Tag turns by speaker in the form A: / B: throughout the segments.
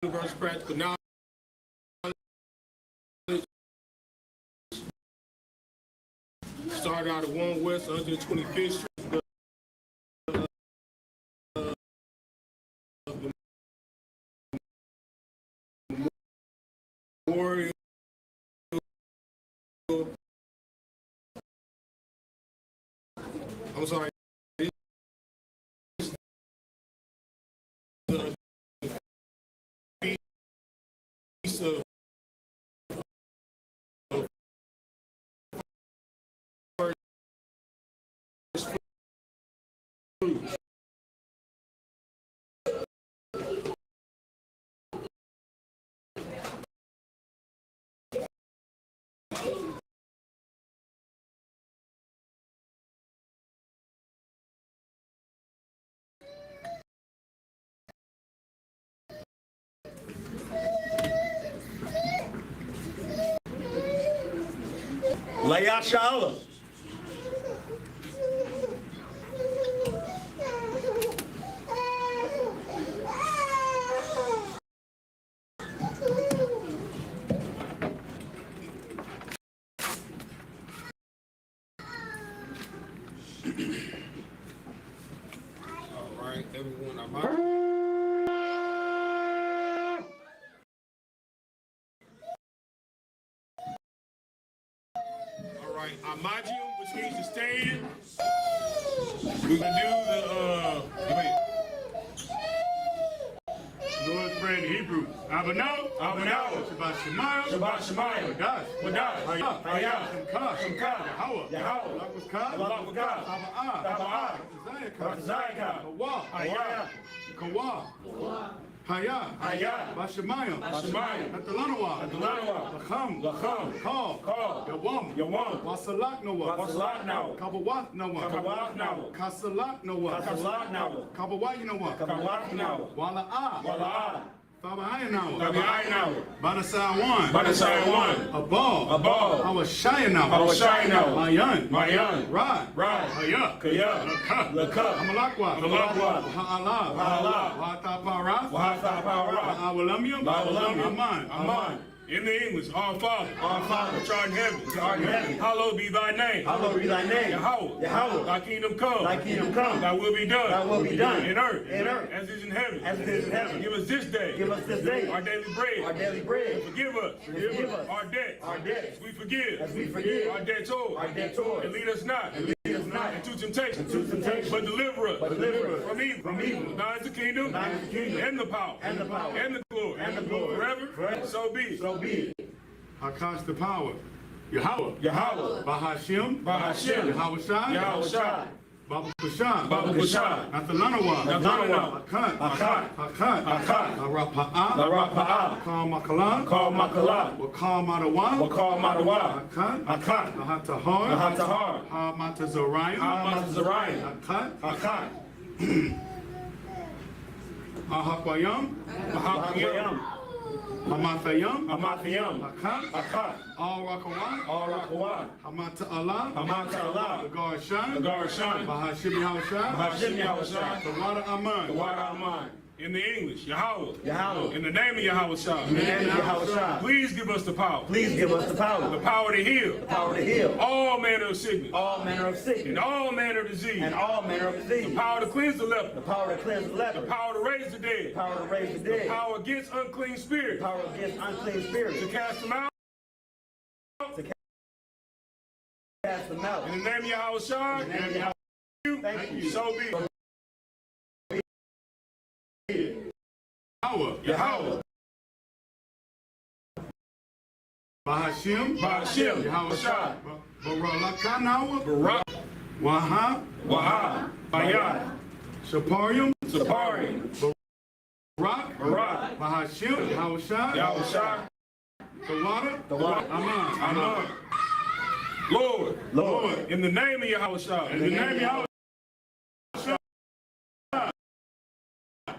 A: versus practical knowledge. Started out at 1 West 125th Street. Memorial. I'm sorry.
B: SHALAM.
A: All right, everyone, I'm out. All right, Amajium, which means to stand. We're gonna do the Lord's Prayer in Hebrew. Abano, Shabbat Shemayim, Wadash, Hayah, Shemka, Yahweh, Taba'ah, Kawa, Hayah, Bashemayim, Atalanawa, Lacham, Kal, Yawam, Wasalak Noah, Kabawat Noah, Kasalak Noah, Kabawat Noah, Wala'ah, Tabahayan Badasai one, a ball, Hawashaya Mayan, Rod, Hayah, Lakah, Amalakwa, Ha'alam, Aman. In the English, our Father, which art in heaven, hallowed be thy name. Yahweh, thy kingdom come. Thy will be done. In earth, as is in heaven. Give us this day our daily bread. And forgive us our debts. We forgive our debtors. And lead us not into temptation, but deliver us from evil. Thine is the kingdom, and the power, and the glory, forever. So be it. Hakash the power. Yahweh. Bahashim. Yahweh Shai. Baba Kushan. Natalanawa. Hakat. Arapa'ah. Kal Makalan. Wakal Madawa. Hakat. Nahatahar. Hamatazariah. Hakat. Ahakwayam. Hamathayam. Hakat. All Rakawan. Hamata Allah. The Garshan. Bahashim Yahushai. The water Aman. In the English, Yahweh. In the name of Yahweh Shai. Please give us the power. The power to heal. All manner of sickness. And all manner of disease. The power to cleanse the leper. The power to raise the dead. The power against unclean spirits. To cast them out. In the name of Yahweh Shai. Thank you. So be it. Yahweh. Bahashim. Yahweh Shai. Barak. Wahab. Bayat. Shaparium. Barak. Bahashim. Yahweh Shai. The water. Aman. Lord. In the name of Yahweh Shai.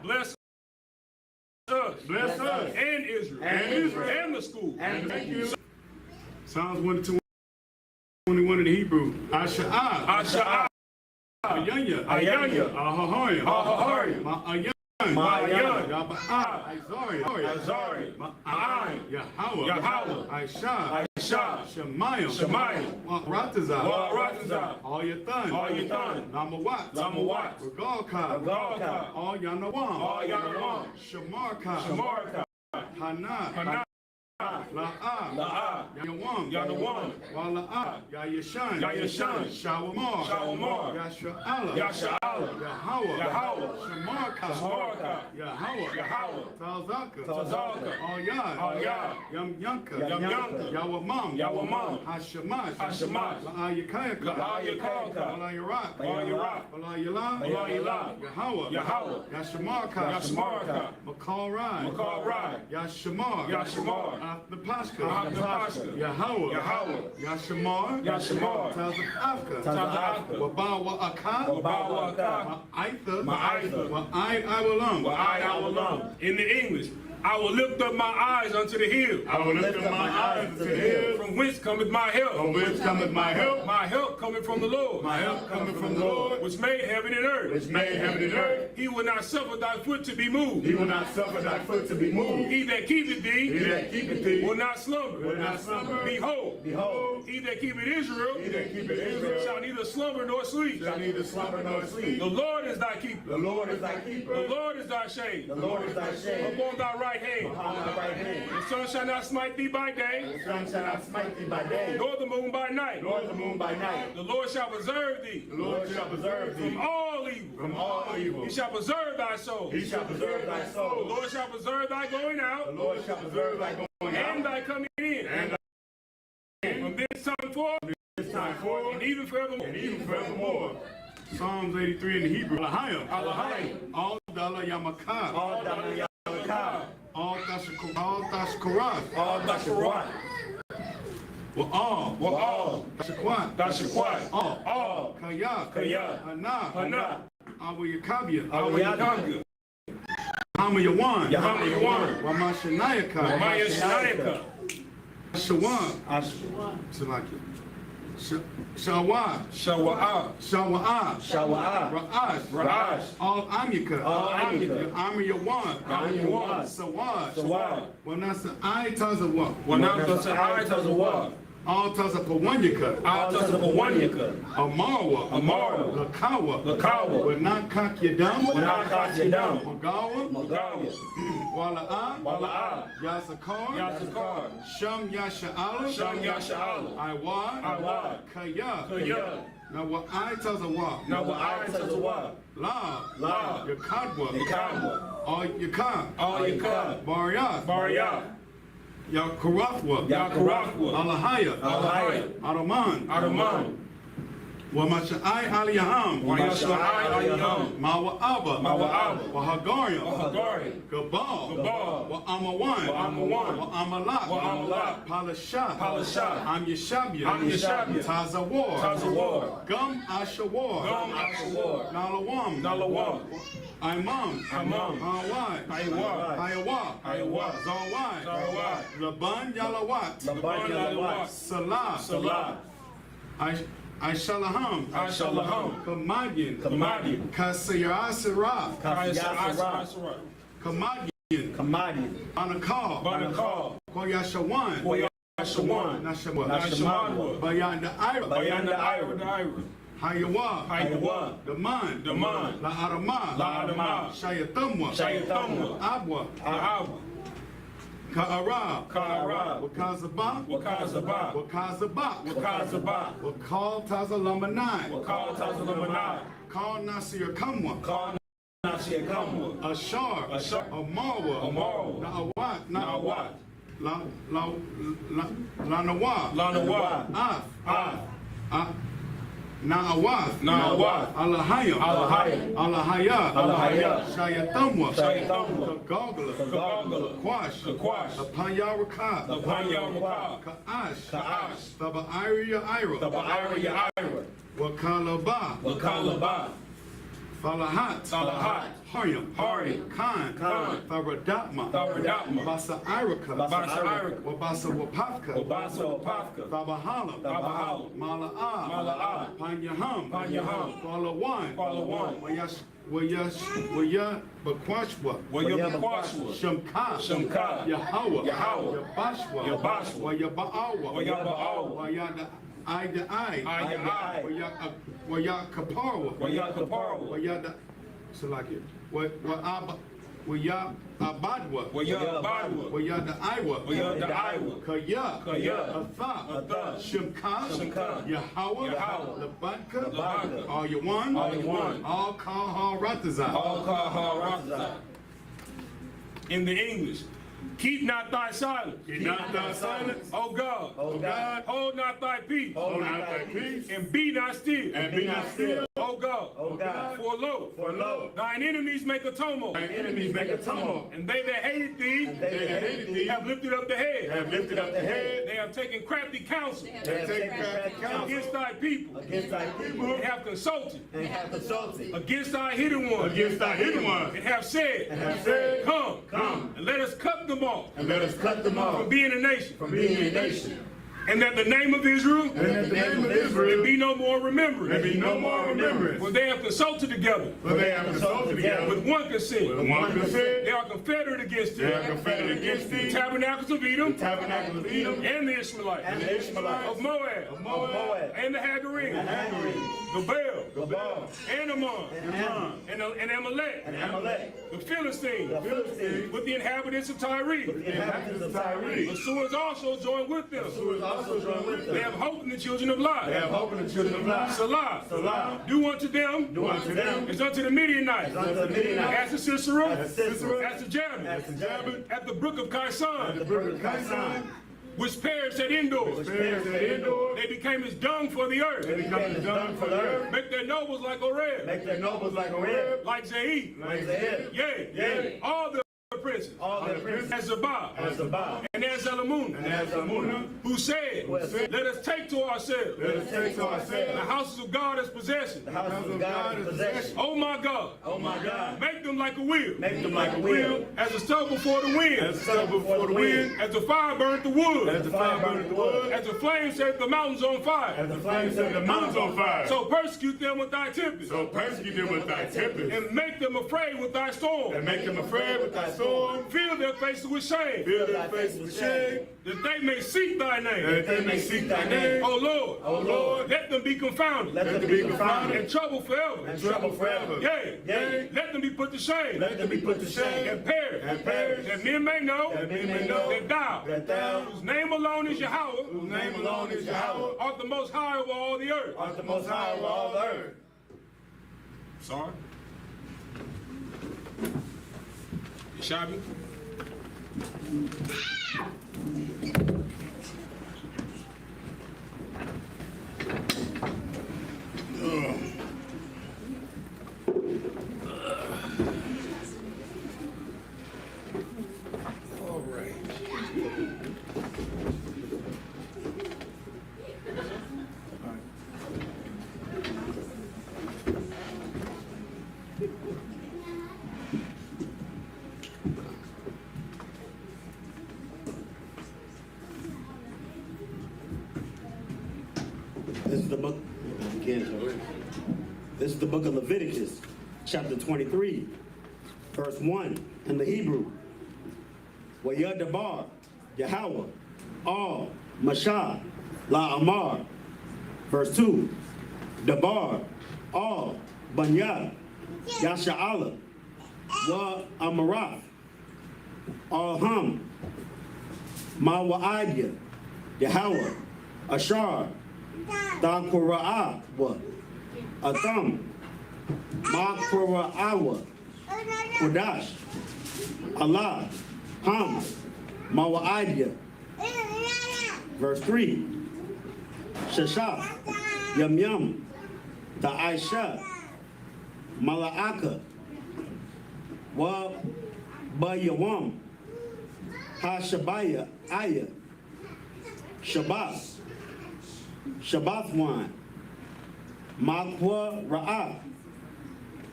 A: Bless us and Israel and the school. Thank you. Psalms 1:21 in the Hebrew. Asha'ah. Ayanya. Ahahariam. Ma'ayan,
B: Yaba'ah,
A: Azari,
B: Ma'ayin,
A: Yahweh,
B: I.S.U.P.K,
A: Shemayim,
B: Ratazah, all your thun, Namawat, Regalka, all Yanawam, Shamarka, Hana, La'ah, Yanawam, Wala'ah, Yayashan, Shawamar, Yasha'ala, Yahweh, Shamarka, Yahweh, Tazaka, all Yad, Yamyanka, Yawamam, Hashemash, La'ayakayaka, Walayirah, Yahweh, Yashamarka, Makalrai, Yashamar, the Pascha, Yahweh, Yashamar, Tazafka, Wabawa'aka,
A: Ma'aitha, in the English. I will lift up my eyes unto the hill. From whence cometh my help? My help cometh from the Lord. Which made heaven and earth. He will not suffer thy foot to be moved. He that keepeth thee will not slumber. Behold, he that keepeth Israel shall neither slumber nor sleep. The Lord is thy keeper. The Lord is thy shade. Upon thy right hand. The sun shall not smite thee by day. Nor the moon by night. The Lord shall preserve thee. From all evil. He shall preserve thy soul. The Lord shall preserve thy going out. And thy coming in. From this time forth. And even forevermore.
B: Psalms 83 in the Hebrew. All Dala Yamaka. All Tashkarat. All Tashakwat. All Kaya. Hana. Awayakabia. Hamayawan. Wamashanayaka. Shawan. Shawa'ah. Ra'ash. All Amyaka. Amyawan. Sawad. Wanasa I Tazawa. All Tazapawanyaka. Amarwa. Lakawa. Wanakak Yadam. Magawa. Wala'ah. Yasakar. Sham Yasha'ala. Iwad. Kaya. Now what I Tazawa. La. Yakadwa. All Yakad. Bariyah. Yakarathwa. Alahaya. Araman. Wamasha'ai aliyaham. Mawa'aba. Wahagariam. Gabal. Wa'amawan. Wa'amalak. Palasha. Amyashabia. Tazawar. Gum Ashawar. Nalawam. Imam. Hayawa. Zawai. Laban Yalawat. Salah. I.S.U.P.K. Kamadian. Kasayasaraf. Kamadian. Banakal. Koyashawan. Nashamadwa. Bayanda Ira. Hayawa. Daman. La'adama. Shayatamwa. Abwa. Ka'ara. Wakazabak. Wakal Tazalamanai. Kal Nasir Kamwa. Ashar. Amarwa. Na'awat. Lanawa. Af. Na'awath. Alahaya. Shayatamwa. Kagogla. Kwash. Apanyaraka. Ka'ash. Taba'iriya Ira. Wakalaba. Falahat. Haryam. Khan. Tharadapma. Basa'iraka. Wabasawapavka. Thabahalam. Mala'ah. Panyaham. Palawan. Bakwashwa.
A: YAHANNA.
B: Shamka.
A: Shamka.
B: Yahweh.
A: Yahweh.
B: Yabashwa.
A: Yabashwa.
B: Yabaawa.
A: Yabaawa.
B: Yada I the I.
A: I.
B: Yakaparwa.
A: YAHANNA.
B: Yada Salaki. Abadwa.
A: YAHANNA.
B: Yada Iwa.
A: Yada Iwa.
B: Kaya.
A: Kaya.
B: Atha. Shimka.
A: Shimka.
B: Yahweh.
A: Yahweh.
B: Labanka. All you one. All call Ratazah.
A: All call in the English. Keep not thy silence.
B: Keep not thy silence.
A: O God.
B: O God.
A: Hold not thy peace.
B: Hold not thy peace.
A: And be not still.
B: And be not still.
A: O God.
C: O God.
A: For lo. Thine enemies make a tumult.
B: Thine enemies make a tumult.
A: And they that hated thee.
B: They that hated thee.
A: Have lifted up the head.
B: Have lifted up the head.
A: They have taken crafty counsel.
B: They have taken crafty counsel.
A: Against thy people.
C: Against thy people.
A: And have consulted.
C: And have consulted.
A: Against thy hidden ones.
B: Against thy hidden ones.
A: And have said. Come. And let us cut them off.
B: And let us cut them off.
A: From being a nation.
B: From being a nation.
A: And that the name of Israel.
B: And that the name of Israel.
A: Be no more remembered.
B: There be no more remembrance.
A: For they have consulted together.
B: For they have consulted together.
A: With one consent.
B: With one consent.
A: They are confederate against thee.
B: They are confederate against thee.
A: The tabernacles of Edom.
B: The tabernacle of Edom.
A: And the Israelites.
C: And the Ishmaelites.
A: Of Moab.
B: Of Moab.
A: And the Hagarim.
C: And Hagarim.
A: The Baal.
C: The Baal.
A: And Ammon.
C: And Ammon.
A: And Amalek.
C: And Amalek.
A: The Philistines.
C: The Philistines.
A: With the inhabitants of Tyre.
C: With the inhabitants of Tyre.
A: The Suers also joined with them.
B: Who is also joined with them.
A: They have hope in the children of life.
B: They have hope in the children of life.
A: Salah.
C: Salah.
A: Do unto them.
C: Do unto them.
A: As unto the Midianites.
C: As unto the Midianites.
A: As to Sisera.
C: As to Sisera.
A: As to Jabin.
C: As to Jabin.
A: At the brook of Kaisan.
C: The brook of Kaisan.
A: Which perished at Endor.
C: Which perished at Endor.
A: They became as dung for the earth.
C: They became as dung for the earth.
A: Make their nobles like Oreb.
C: Make their nobles like Oreb.
A: Like Zeid.
C: Like Zeid.
A: Yea. All the princes.
C: All their princes.
A: As Zabah.
C: As Zabah.
A: And as Zalamunna.
C: And as Zalamunna.
A: Who said, let us take to ourselves.
B: Let us take to ourselves.
A: The houses of God as possession.
C: The houses of God as possession.
A: Oh my God.
C: Oh my God.
A: Make them like a wheel.
C: Make them like a wheel.
A: As a stubble before the wind.
B: As a stubble before the wind.
A: As the fire burnt the wood.
B: As the fire burned the wood.
A: As the flames set the mountains on fire.
B: As the flames set the mountains on fire.
A: So persecute them with thy tempest.
B: So persecute them with thy tempest.
A: And make them afraid with thy storm.
B: And make them afraid with thy storm.
A: Fill their faces with shame.
B: Fill their faces with shame.
A: That they may seek thy name.
B: That they may seek thy name.
A: O Lord.
C: O Lord.
A: Let them be confounded.
C: Let them be confounded.
A: And troubled forever.
C: And troubled forever.
A: Yea.
C: Yea.
A: Let them be put to shame.
C: Let them be put to shame.
A: And perish.
C: And perish.
A: That men may know.
C: That men may know.
A: That thou. Whose name alone is Yahweh.
B: Whose name alone is Yahweh.
A: Art the most high of all the earth.
B: Art the most high of all the earth.
A: Sorry. Shabby. All right.
C: This is the book. This is the book of Leviticus, chapter 23, verse 1 in the Hebrew. Wayadabar, Yahweh, Al, Mashah, La Amar. Verse 2. Dabar, Al, Banya, Yasha'ala, Wa Amarath, Al Ham, Mawa'adya, Yahweh, Ashar, Dakura'awa, Atham, Makura'awa, Kodash, Allah, Ham, Mawa'adya. Verse 3. Shashaf, Yum Yum, Ta'aisha, Mala'aka, Wa Bayawam, Ha-Shabaya, Aya, Shabbat, Shabbathwan, Makwa Ra'ah,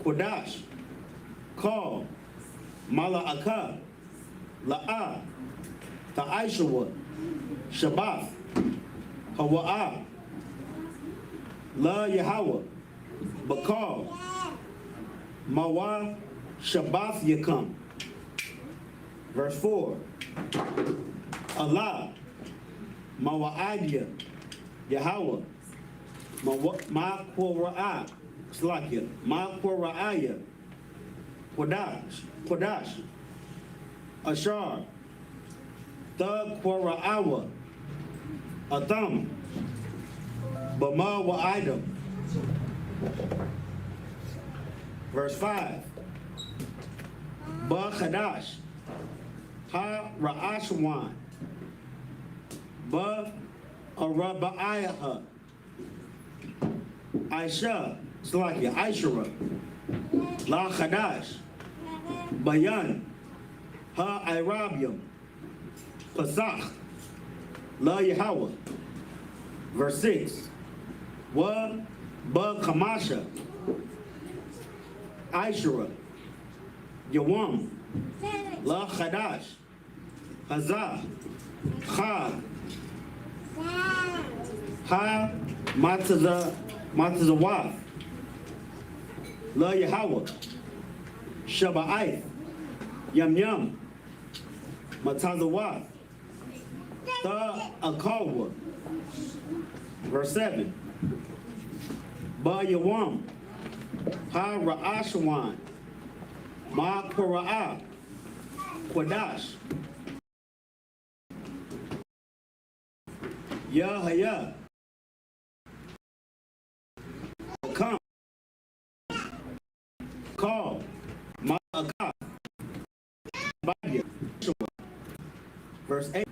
C: Kodash, Kal, Mala'aka, La'ah, Ta'aishawa, Shabbath, Hawa'ah, La Yahweh, Bakal, Mawa Shabbath Yakum. Verse 4. Allah Mawa'adya Yahweh Ma'Qura'ah Slakia Ma'Qura'aya Qudash Ashar Thug Qura'awa Atham Bama Wa'idam. Verse 5. Ba Khadash Ha Ra'ashwan Ba Araba'ayaha Aisha Slakia Aishara La Khadash Bayan Ha Irabium Pasach La Yahweh. Verse 6. Wa Ba Kamasha Aishara Yawam La Khadash Hazah Chag Ha Matazawaf La Yahweh Shaba'ith Yam Yam Matazawaf Ta Akawa. Verse 7. Ba Yawam Ha Ra'ashwan Ma Qura'ah Qudash Yahaya Come Call Ma'akah Baya. Verse 8.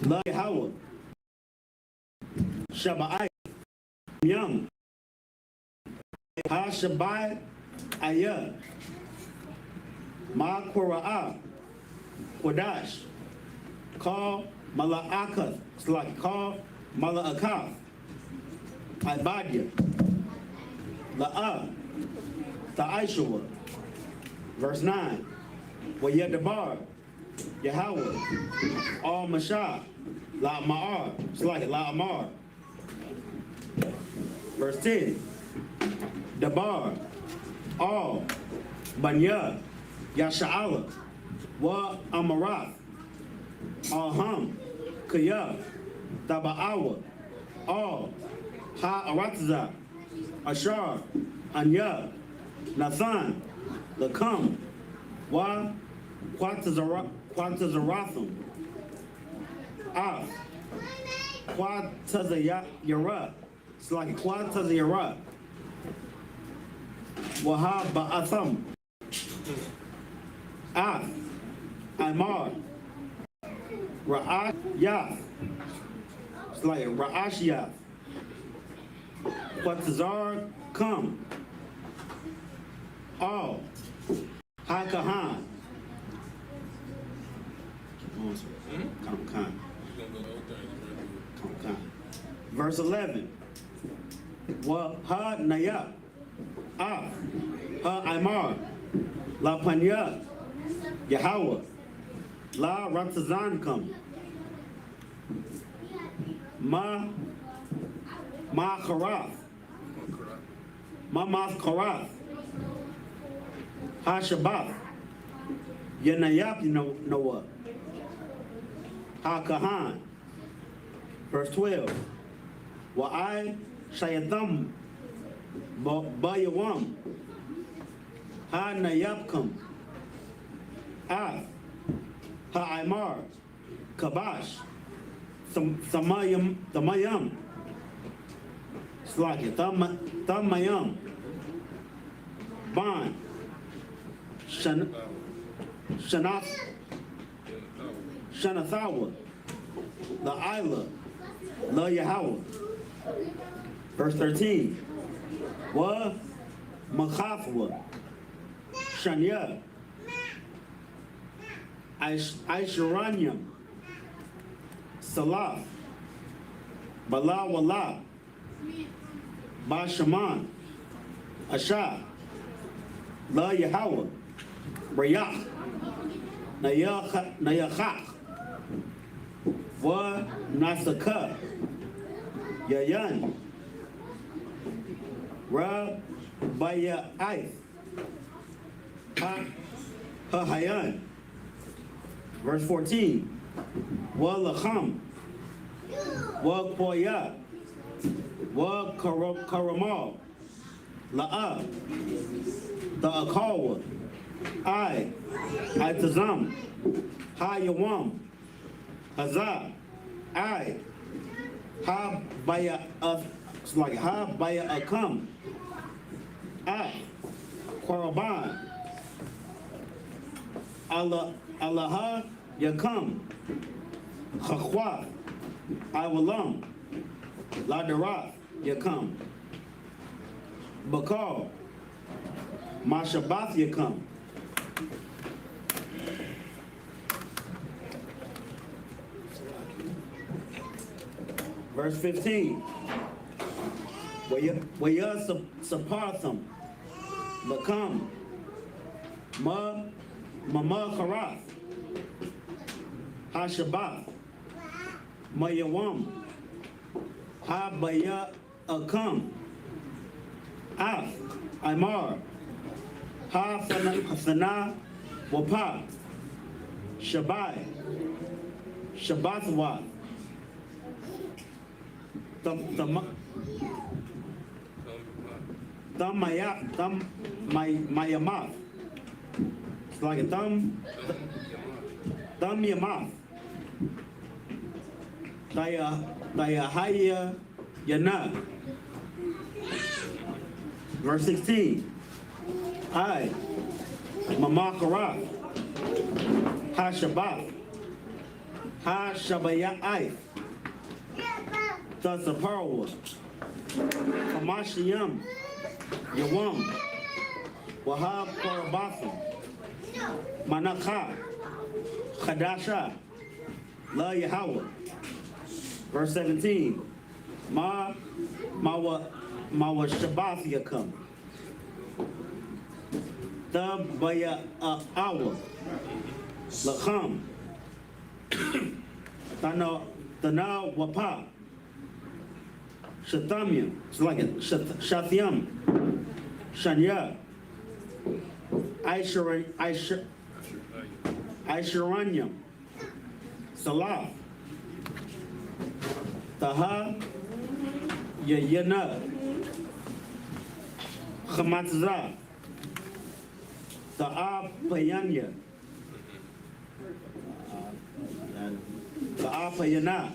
C: La Yahweh Shabbai Yum Ha Shabbai Ayah Ma Qura'ah Qudash Call Mala'akath. It's like call Mala'akath Ibadia La'ah Ta'aishua. Verse 9. Wayadabar Yahweh Al Mashah La Ma'ar. It's like La Amar. Verse 10. Dabar Al Banya Yasha'ala Wa Amarath Alham Kaya Taba'awa Al Ha Aratza Ashar Anya Nathan Lakam Wa Quatazarathum Af Quatazayara. It's like Quatazayara Wahab Ba'atham Af Amar Ra'ash Yath. It's like Ra'ash Yath. Quatazar Come All Hakahan. Verse 11. Wa ha naya ah ha imar la panya Yahweh la ratazan come ma kharath ma kharath ha shabbat yanayap. You know what? Ha kahan. Verse 12. Wa I shayadam bayawam ha nayapkum ah ha imar kabash tamayam slaki tamayam ban Shanathawa La Isla La Yahweh. Verse 13. Wa Makhafwa Shanya Aishuranyam Salaf Bala Wala Bashaman Asha La Yahweh Rayach Nayachach Wa Nasaka Yayan. Ra Baya Ith. Ha Hayan. Verse 14. Wa Lacham. Wa Koya. Wa Karamal. La'a. The Akawa. I Tazam. Ha Yawam. Hazah. I. Ha Baya. It's like Ha Baya Akam. I. Quaraban. Allah Yakam. Chachwa. Iwalam. Ladarat Yakam. Bakal. Mashabath Yakam. Verse 15. Waya Sapatham. Lakam. Mama Karath. Hashabath. Mayawam. Ha Baya Akam. Af. Imar. Ha Fana Wapa. Shabai. Shabbathwa. Mayamath. It's like a thumb Yamath. Dayahaya Yana. Verse 16. I Mamakara. Ha Shabbat. Ha Shabayai. Thus the power. Kamashiyam. Yawam. Wahab Korabatham. Manakha. Khadasha. La Yahweh. Verse 17. Mawa Shabbath Yakam. The Baya Awa. Lacham. Tana Wapa. Shatamyam. It's like it. Shathyam. Shanya. Aishuranyam. Salah. Taha. Yayana. Chamatzah. Ta'a Payanya. Ta'a Payana.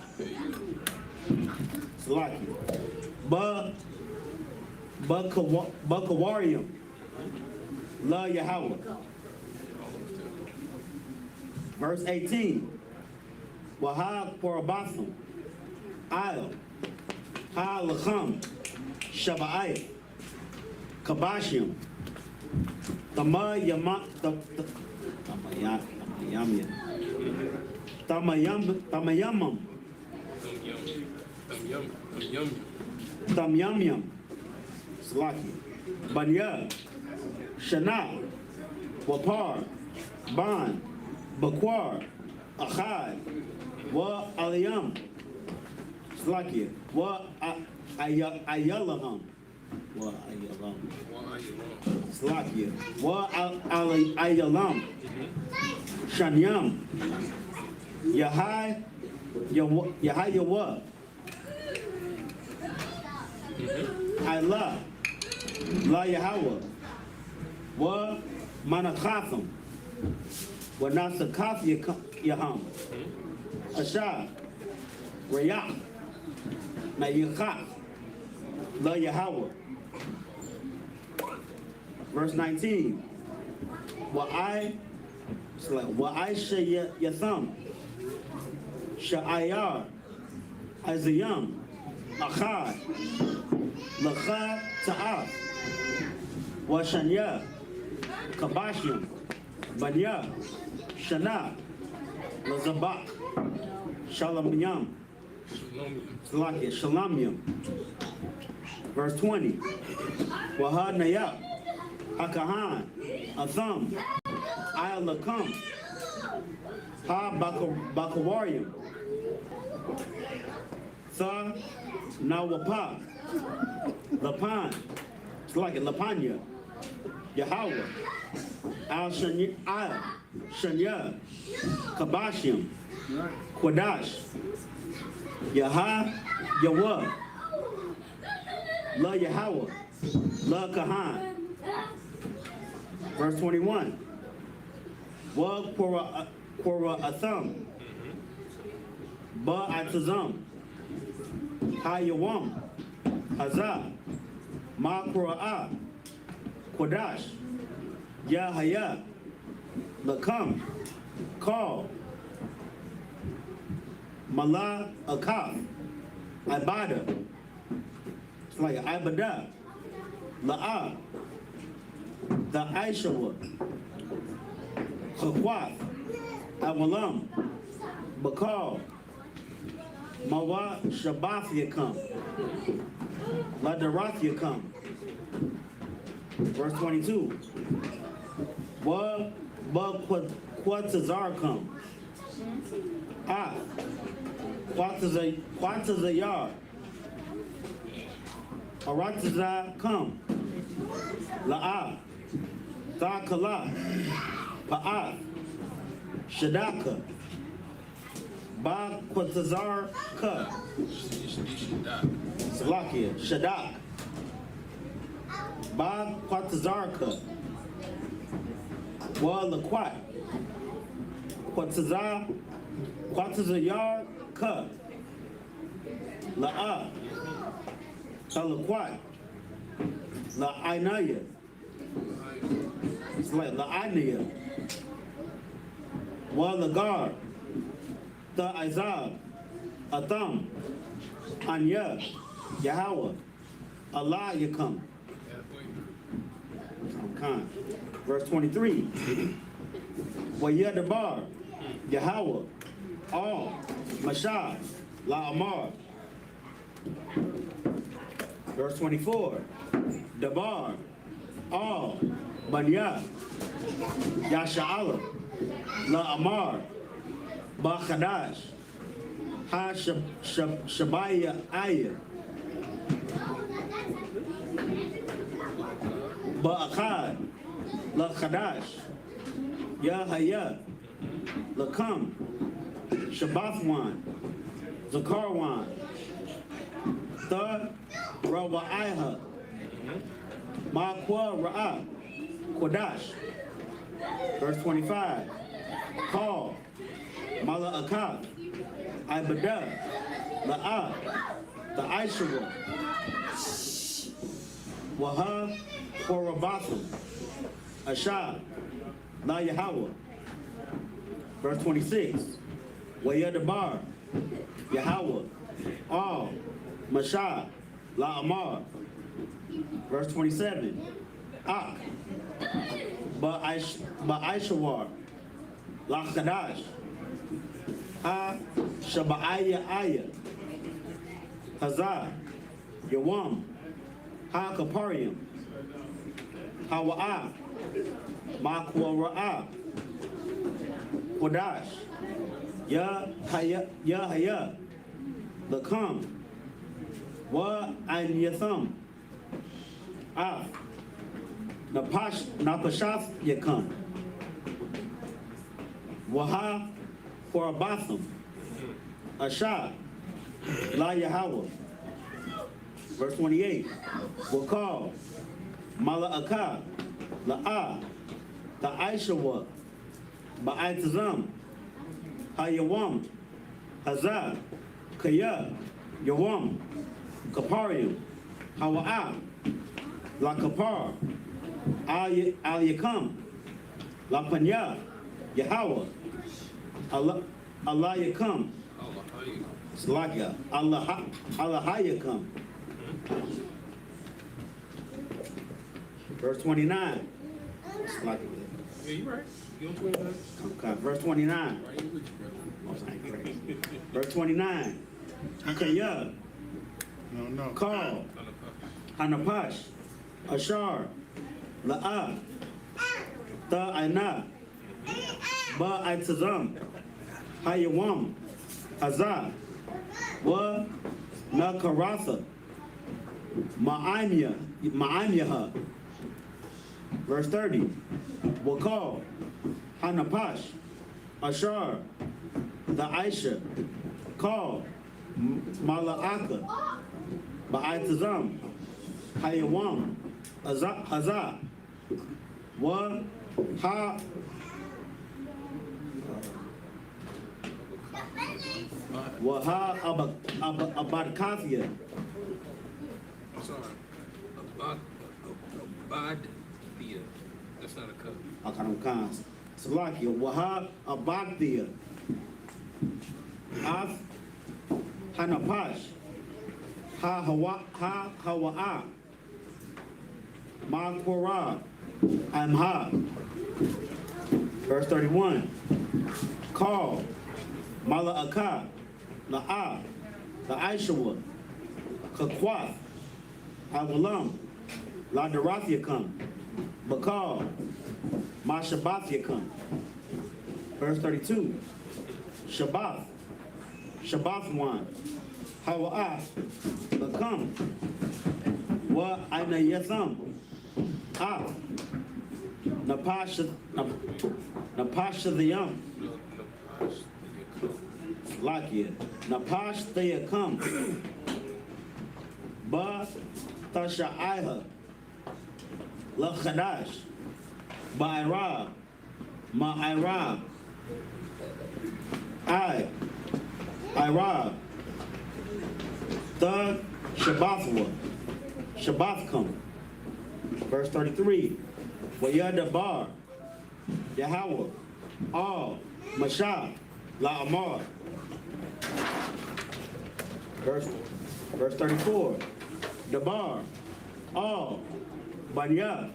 C: Salaki. Bakawarium. La Yahweh. Verse 18. Wahab Korabatham. I'll. Ha Lacham. Shabbai. Kabashim. Tamayamam. Tamyamyam. Slaki. Banya. Shana. Wapar. Ban. Bakwar. Achad. Wa Aliyam. Slaki. Wa Ayalaham. Wa Ayalam. Slaki. Wa Ayalam. Shanyam. Yahai. Yahayawa. Allah. La Yahweh. Wa Manakatham. Wa Nasakath Yaham. Asha. Rayah. Mayakah. La Yahweh. Verse 19. Wa Aisha Yatham. Sha'ayar. Azayam. Achad. Lacha Ta'af. Washanya. Kabashim. Banya. Shana. Lazabak. Shalamyam. Shalamyam. Verse 20. Wahannaya. Akahan. Atham. Ayalakam. Ha Bakawarium. Tha Nawapa, Lapan, it's like it, Lapanya, Yahweh, Al Shanya, Kabashim, Quadash, Yahah, Yahweh, La Yahweh, La Kahan. Verse 21. Wa Quora Atham, Ba Atazam, Hayawam, Hazah, Ma Quraa, Quadash, Yahaya, Lakam, Call, Mala Akaf, Ibada, it's like Ibada, La'ah, the Aishawa, Chakwath, Awalam, Bakal, Mawa Shabath Yakam, Ladarath Yakam. Verse 22. Wa Quatazar come. Ah, Quatazayar. Aratazar come. La'ah. Thakala. Pa'ah. Shadaka. Ba Quatazar ka. Salakia. Shadak. Ba Quatazar ka. Wa Laquat. Quatazayar ka. La'ah. Talaquat. La'inaya. It's like La'inaya. Wa Lagar. The Izab. Atham. Anya. Yahweh. Allah Yakam. Khan. Verse 23. Wa Yadabar. Yahweh. All. Mashah. La'amar. Verse 24. Dabar. All. Banya. Yasha'ala. La'amar. Ba'chadash. Ha Shabaya Ayah. Ba'akad. La'chadash. Yahaya. Lakam. Shabbathwan. Zakarwan. The Rawaiha. Maqwa Ra'ah. Quadash. Verse 25. Call. Mala Akab. Ibada. La'ah. The Aishawa. Waha Korabatham. Ashah. La Yahweh. Verse 26. Wayadabar. Yahweh. All. Mashah. La Amar. Verse 27. Ak. Ba'aishawar. La Chadash. Ha Shaba'aya Ayah. Hazah. Yawam. Ha Kaparium. Hawa'ah. Maqwa Ra'ah. Qudash. Yahaya. Lakam. Wa An Yatham. Ah. Napashath Yakam. Waha Korabatham. Ashah. La Yahweh. Verse 28. Wakal. Mala Akab. La'ah. The Aishawa. Ba'aitazam. Hayawam. Hazah. Kaya. Yawam. Kaparium. Hawa'ah. La Kapar. Al Yakam. La Panya. Yahweh. Allah Yakam. Slakia. Allah Yakam. Verse 29. Slakia.
A: Yeah, you right. You on 29?
C: Okay. Verse 29.
A: Right here with you, brother.
C: Verse 29. Kaya.
B: No.
C: Call. Hanapash. Ashar. La'ah. Ta'ina. Ba'aitazam. Hayawam. Azah. Wa Nakarasa, Ma'amiyaha. Verse 30, Wakal, Hanapash, Ashar, the Aisha, Call, Mala'aka, Ba'aitazam, Hayawam, Hazah, Wa, Ha, Waha Abadkathia.
D: Sorry. Abadthea. That's not a cup.
C: Akanam Salakia, Waha Abadthea. Af Hanapash. Ha Hawa'a. Ma Korah. Amha. Verse 31. Call. Mala'aka, La'a, the Aishawa, Kakwath, Avalam, La Darathia Bakal, Mashabathia. Verse 32, Shabbath, Shabbath one, Hawa'ah, Bakam, Wa Aina Yatham, Ah, Napasha the Yum. Lakia, Napash Thea come, Ba Tashaiha, La Khadash, Ba'ira, Ma'ira, Ira, Thug Shabbathwa, Shabbath come. Verse 33, Wayada Bar, Yahweh, All, Mashah, La'amar. Verse 34, Dabar, All, Banya,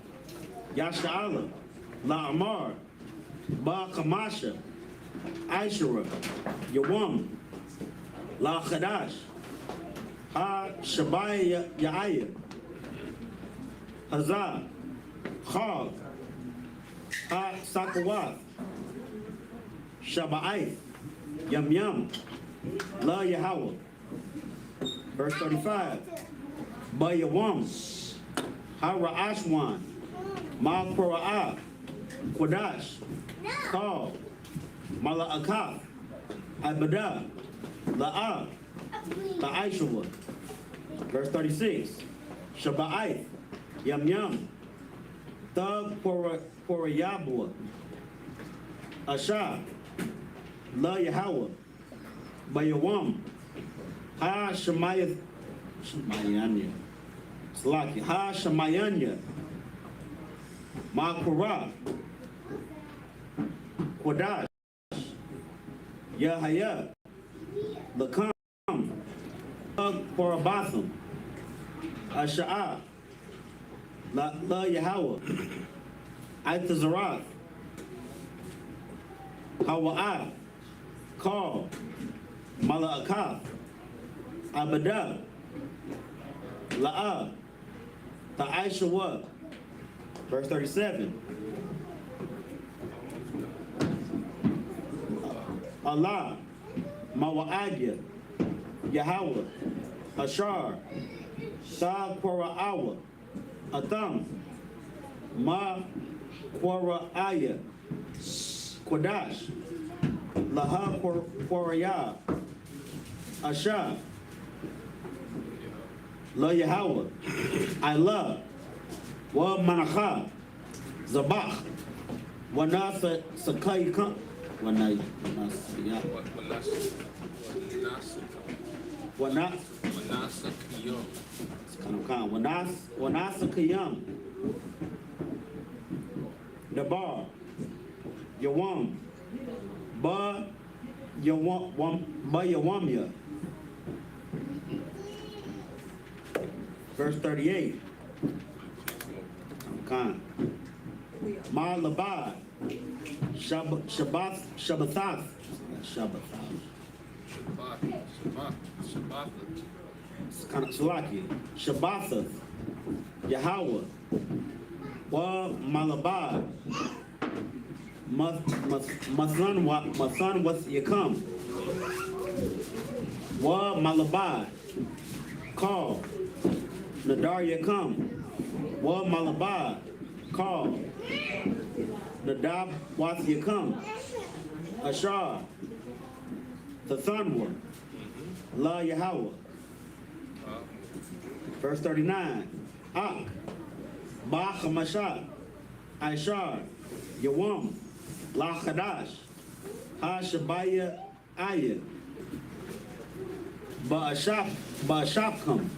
C: Yasha'ala, La'amar, Ba Kamasha, Aishara, Yawam, La Khadash, Ha Shabaya Ya'aya, Hazah, Chag, Ha Sakawath, Shaba'ath, Yam Yam, La Yahweh. Verse 35, Ba Yawam, Ha Ra'ashwan, Ma Kora'ah, Quadash, Kal, Mala'akaf, Abadah, La'ah, Ta'aishawa. Verse 36, Shaba'ath, Yam Yam, Thug Korayabwa, Asha, La Yahweh, Bayawam, Ha Shemayanya, Slaki, Ha Shemayanya, Makura, Quadash, Yahaya, Lakam, Korabatham, Asha'ah, La Yahweh, Aitazarath, Hawa'ah, Call, Mala'akaf, Abadah, La'ah, Ta'aishawa. Verse 37. Allah, Mawa'adya, Yahweh, Ashar, Sa Kora'awa, Atham, Ma Kora'aya, Quadash, Laha Koraya, Asha, La Yahweh, I love, Wa Manacha, Zabach, Wanasa Sakai Kam, Wanasa Kiyam, Nabar, Yawam, Ba Yawamya. Verse 38. Khan. Ma Labad. Shabbath. It's kind of Salaki. Shabbatha. Yahweh. Wa Malabad. My son was Yakam. Wa Malabad. call. Nadar Yakum, Wa Malabad, call. Nadab Wath Yakum, Ashar, Tathanwa, La Yahweh. Verse 39, Ak, Ba Hamashat, Ishar, Yawam, La Chadash, Ha Shabaya Aya, Ba'ashapkam,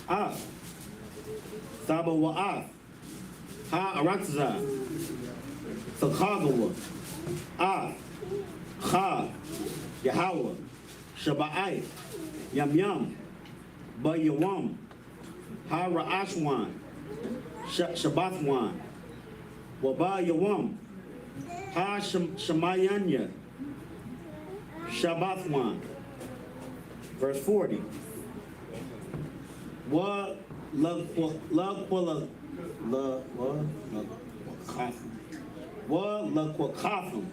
C: Ak, Saba Wa'af, Ha Arakza, Sakagawa, Ak, Cha, Yahweh, Shaba'ai, Yam Yam, Ba-Yawam, Ha Ra'ashwan, Shabbathwan, Waba-Yawam, Ha Shemayanya, Shabbathwan. Verse 40. Wa Laquakatham,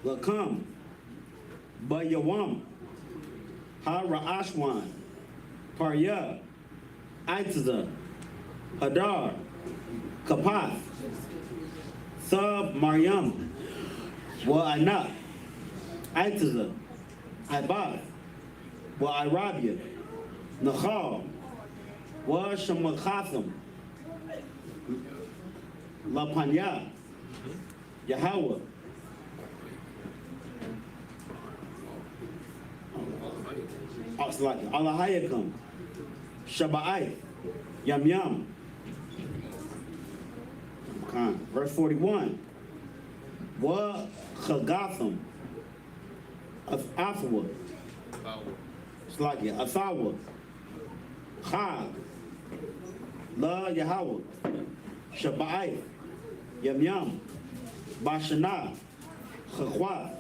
C: Lakam, Ba-Yawam, Ha Ra'ashwan, Parya, Aitza, Hadar, Kapath, Sub Maryam, Wa Anak, Aitza, Ibad, Wa Arabia, Nahal, Wa Shemakatham, La Panya, Yahweh, Allahayakam, Shaba'ai, Yam Yam. Verse 41. Wa Chagatham, Athwa, Athawa, Chag, La Yahweh, Shaba'ai, Yam Yam, Bashana, Chachwa,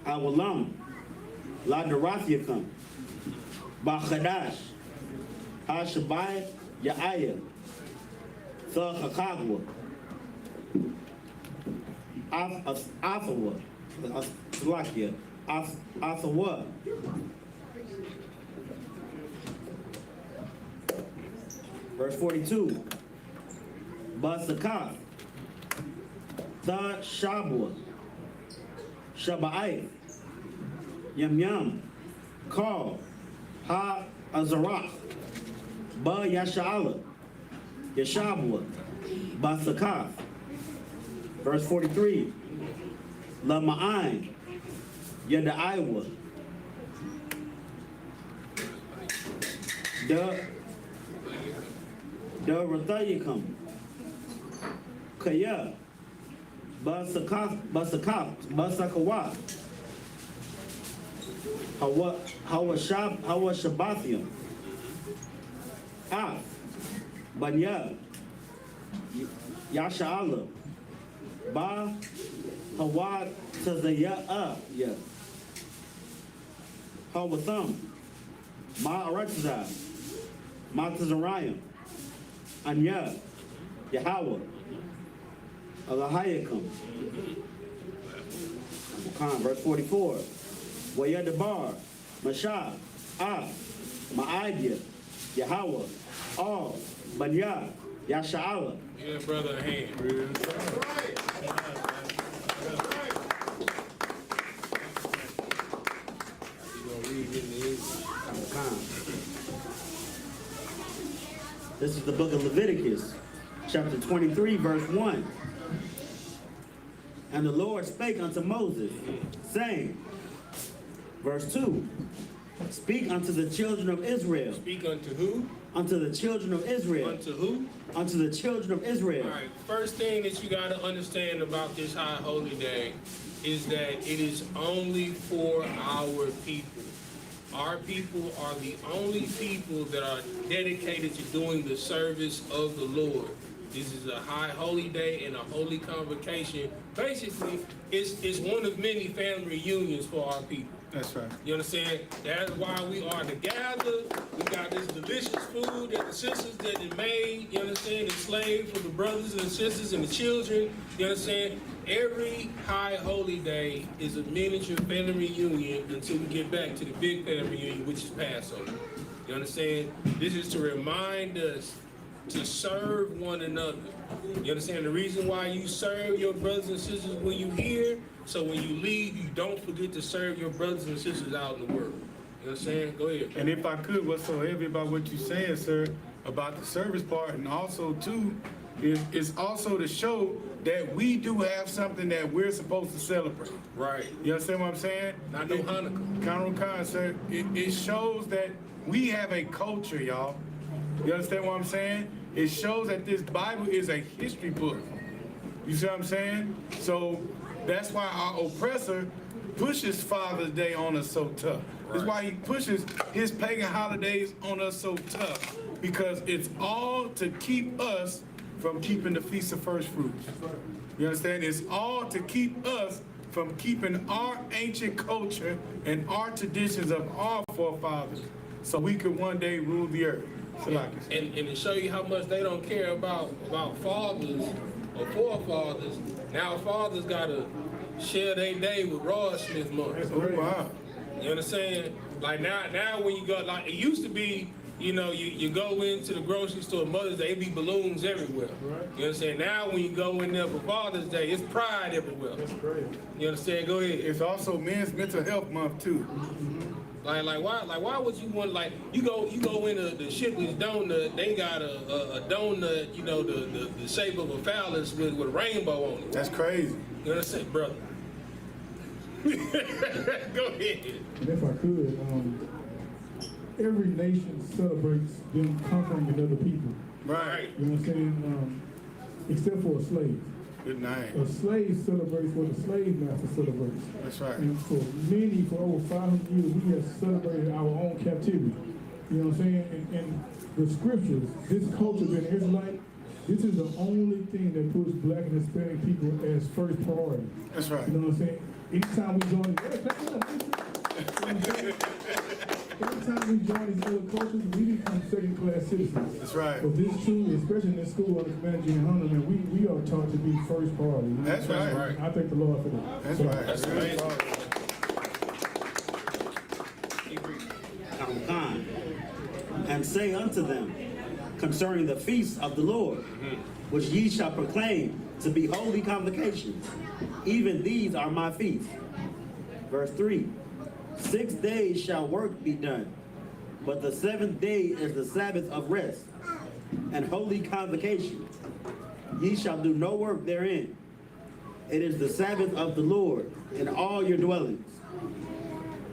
C: Awalam, La Darathyakum, Bachadash, Ha-Shabai, Ya'aya, Thachakagwa, Athawa, Slakia, Athawa. Verse 42, Basakah, Shabwa, Shaba'ai, Yam Yam, Call, Ha Azarach, Ba Yasha'ala, Yashabwa, Basakah. Verse 43, La Ma'ain, Yada'aiwa, Da Rathayakam, Kaya, Basakawa, Hawa Shabbathium, Af, Banya, Yasha'ala, Ba Hawa Tazaya, Hawatham, Ma Arakza, Ma Tazarayim, Anya, Yahweh, Allahayakam. Verse 44. Wayadabar, Mashah, Ma'adia, Yahweh, All, Banya, Yasha'ala.
A: Yeah, brother, a hand.
C: This is the book of Leviticus, chapter 23, verse 1. And the Lord spake unto Moses, saying, verse 2, speak unto the children of Israel.
A: Speak unto who?
C: Unto the children of Israel.
A: Unto who?
C: Unto the children of Israel.
A: All right, first thing that you got to understand about this high holy day is that it is only for our people. Our people are the only people that are dedicated to doing the service of the Lord.
D: This is a high holy day and a holy convocation. Basically, it's one of many family reunions for our people.
A: That's right.
D: You understand? That's why we are together. We got this delicious food that the sisters that they made, you understand, enslaved for the brothers and sisters and the children. You understand? Every high holy day is a miniature family reunion until we get back to the big family reunion, which is Passover. You understand? This is to remind us to serve one another. You understand the reason why you serve your brothers and sisters when you here? So when you leave, you don't forget to serve your brothers and sisters out in the world. You understand? Go ahead.
A: And if I could, what's so heavy about what you're saying, sir, about the service part, and also too, is also to show that we do have something that we're supposed to celebrate.
D: Right.
A: You understand what I'm saying?
D: Not no Hanukkah.
A: Hanukkah, sir. It shows that we have a culture, y'all. You understand what I'm saying? It shows that this Bible is a history book. You see what I'm saying? So that's why our oppressor pushes Father's Day on us so tough. That's why he pushes his pagan holidays on us so tough. Because it's all to keep us from keeping the Feast of First Fruits. You understand? It's all to keep us from keeping our ancient culture and our traditions of our forefathers so we could one day rule the earth.
D: And to show you how much they don't care about fathers or forefathers, now fathers gotta share their day with Roy Smith Month.
A: Oh, wow.
D: You understand? Like now when you go, like it used to be, you know, you go into the grocery store, Mother's Day, it be balloons everywhere. Right. You understand? Now when you go in there for Father's Day, it's pride everywhere. That's great. You understand? Go ahead.
A: It's also Men's Mental Health Month too.
D: Like why would you want, like you go into the Shipley's donut, they got a donut, you know, the shape of a phallus with a rainbow on it.
A: That's crazy.
D: You understand, brother? Go ahead.
E: And if I could, every nation celebrates them conquering another people.
A: Right.
E: You know what I'm saying? Except for a slave.
A: Good night.
E: A slave celebrates what the slave master celebrates.
A: That's right.
E: And for over 500 years, we have celebrated our own captivity. You know what I'm saying? And the scriptures, this culture being Israelite, this is the only thing that puts black and Hispanic people as first priority.
A: That's right.
E: You know what I'm saying? Anytime we join these other cultures, we become second-class citizens.
A: That's right.
E: But this is true, especially in this school under Commander GAHANNA, man, we are taught to be first priority.
A: That's right.
E: I thank the Lord for that.
A: That's
E: So,
A: right.
D: That's amazing.
C: Khan, and say unto them concerning the feast of the Lord, which ye shall proclaim to be holy convocations, even these are my feasts. Verse 3, 6 days shall work be done, but the 7th day is the Sabbath of rest and holy convocation. Ye shall do no work therein. It is the Sabbath of the Lord in all your dwellings.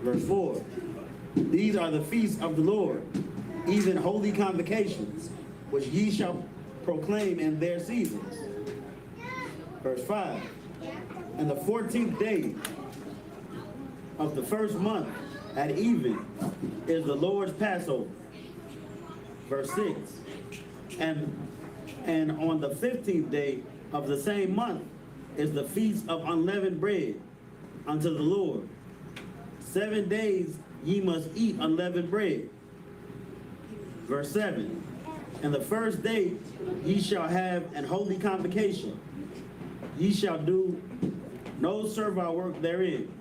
C: Verse 4, these are the feasts of the Lord, even holy convocations, which ye shall proclaim in their seasons. Verse 5, and the 14th day of the first month at even is the Lord's Passover. Verse 6, and on the 15th day of the same month is the feast of unleavened bread unto the Lord. 7 days ye must eat unleavened bread. Verse 7, and the first day ye shall have an holy convocation. Ye shall do no servile work therein.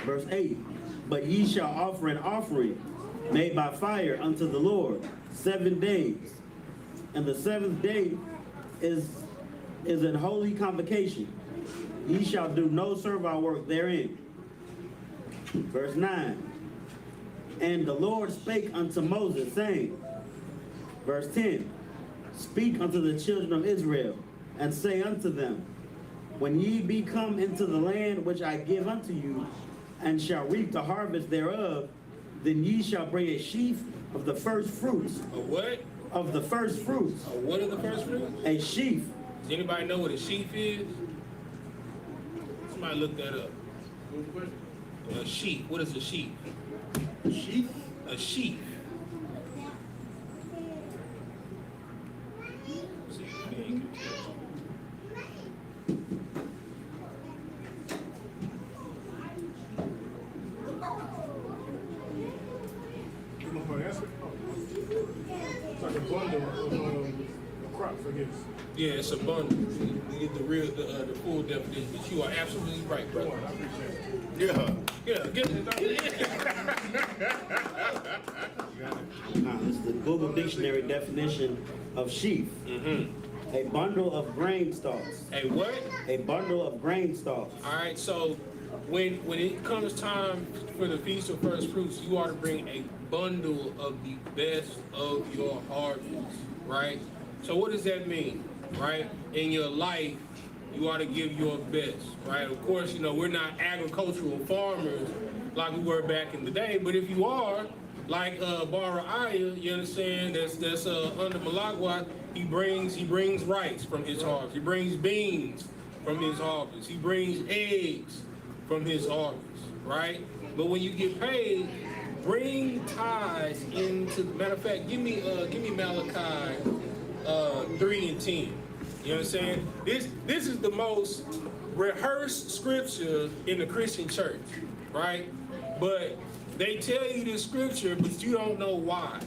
C: Verse 8, but ye shall offer an offering made by fire unto the Lord 7 days. And the 7th day is an holy convocation. Ye shall do no servile work therein. Verse 9, and the Lord spake unto Moses, saying, verse 10, speak unto the children of Israel, and say unto them, when ye be come into the land which I give unto you, and shall reap the harvest thereof, then ye shall bring a sheaf of the first fruits.
D: A what?
C: Of the first fruits.
D: A what are the first fruits?
C: A sheaf.
D: Does anybody know what a sheaf is? Somebody look that up. A sheaf. What is a sheaf?
B: A sheep?
D: A sheaf.
E: Yes.
D: Yeah, it's a bundle. We get the full definition, but you are absolutely right, brother.
B: Yeah.
D: Yeah, get it.
C: This is the Google Dictionary definition of sheaf. A bundle of grain stalks.
D: Hey, what?
C: A bundle of grain stalks.
D: All right, so when it comes time for the Feast of First Fruits, you ought to bring a bundle of the best of your harvest, right? So what does that mean, right? In your life, you ought to give your best, right? Of course, you know, we're not agricultural farmers like we were back in the day, but if you are, like Bara Aya, you understand, that's under Malagwa, he brings rice from his harvest. He brings beans from his harvest. He brings eggs from his harvest, right? But when you get paid, bring tithes into, matter of fact, give me Malachi 3 and 10. You understand? This is the most rehearsed scripture in the Christian church, right? But they tell you this scripture, but you don't know why,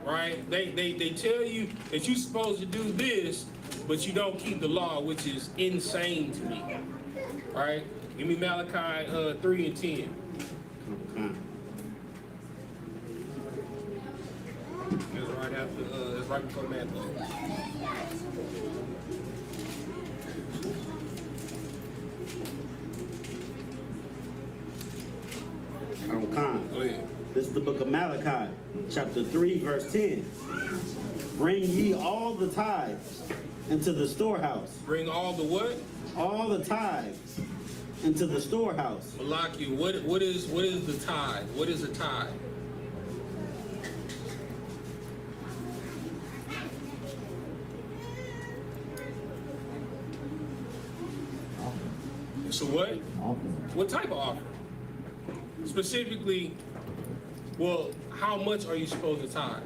D: right? They tell you that you're supposed to do this, but you don't keep the law, which is insane to me, right? Give me Malachi 3 and 10. That's right after. That's right before Matthew.
C: Go ahead. This is the book of Malachi, chapter 3, verse 10. Bring ye all the tithes into the storehouse.
D: Bring all the what?
C: All the tithes into the storehouse.
D: Malaki, what is the tithe? What is a tithe? So what? What type of offering? Specifically, well, how much are you supposed to tithe?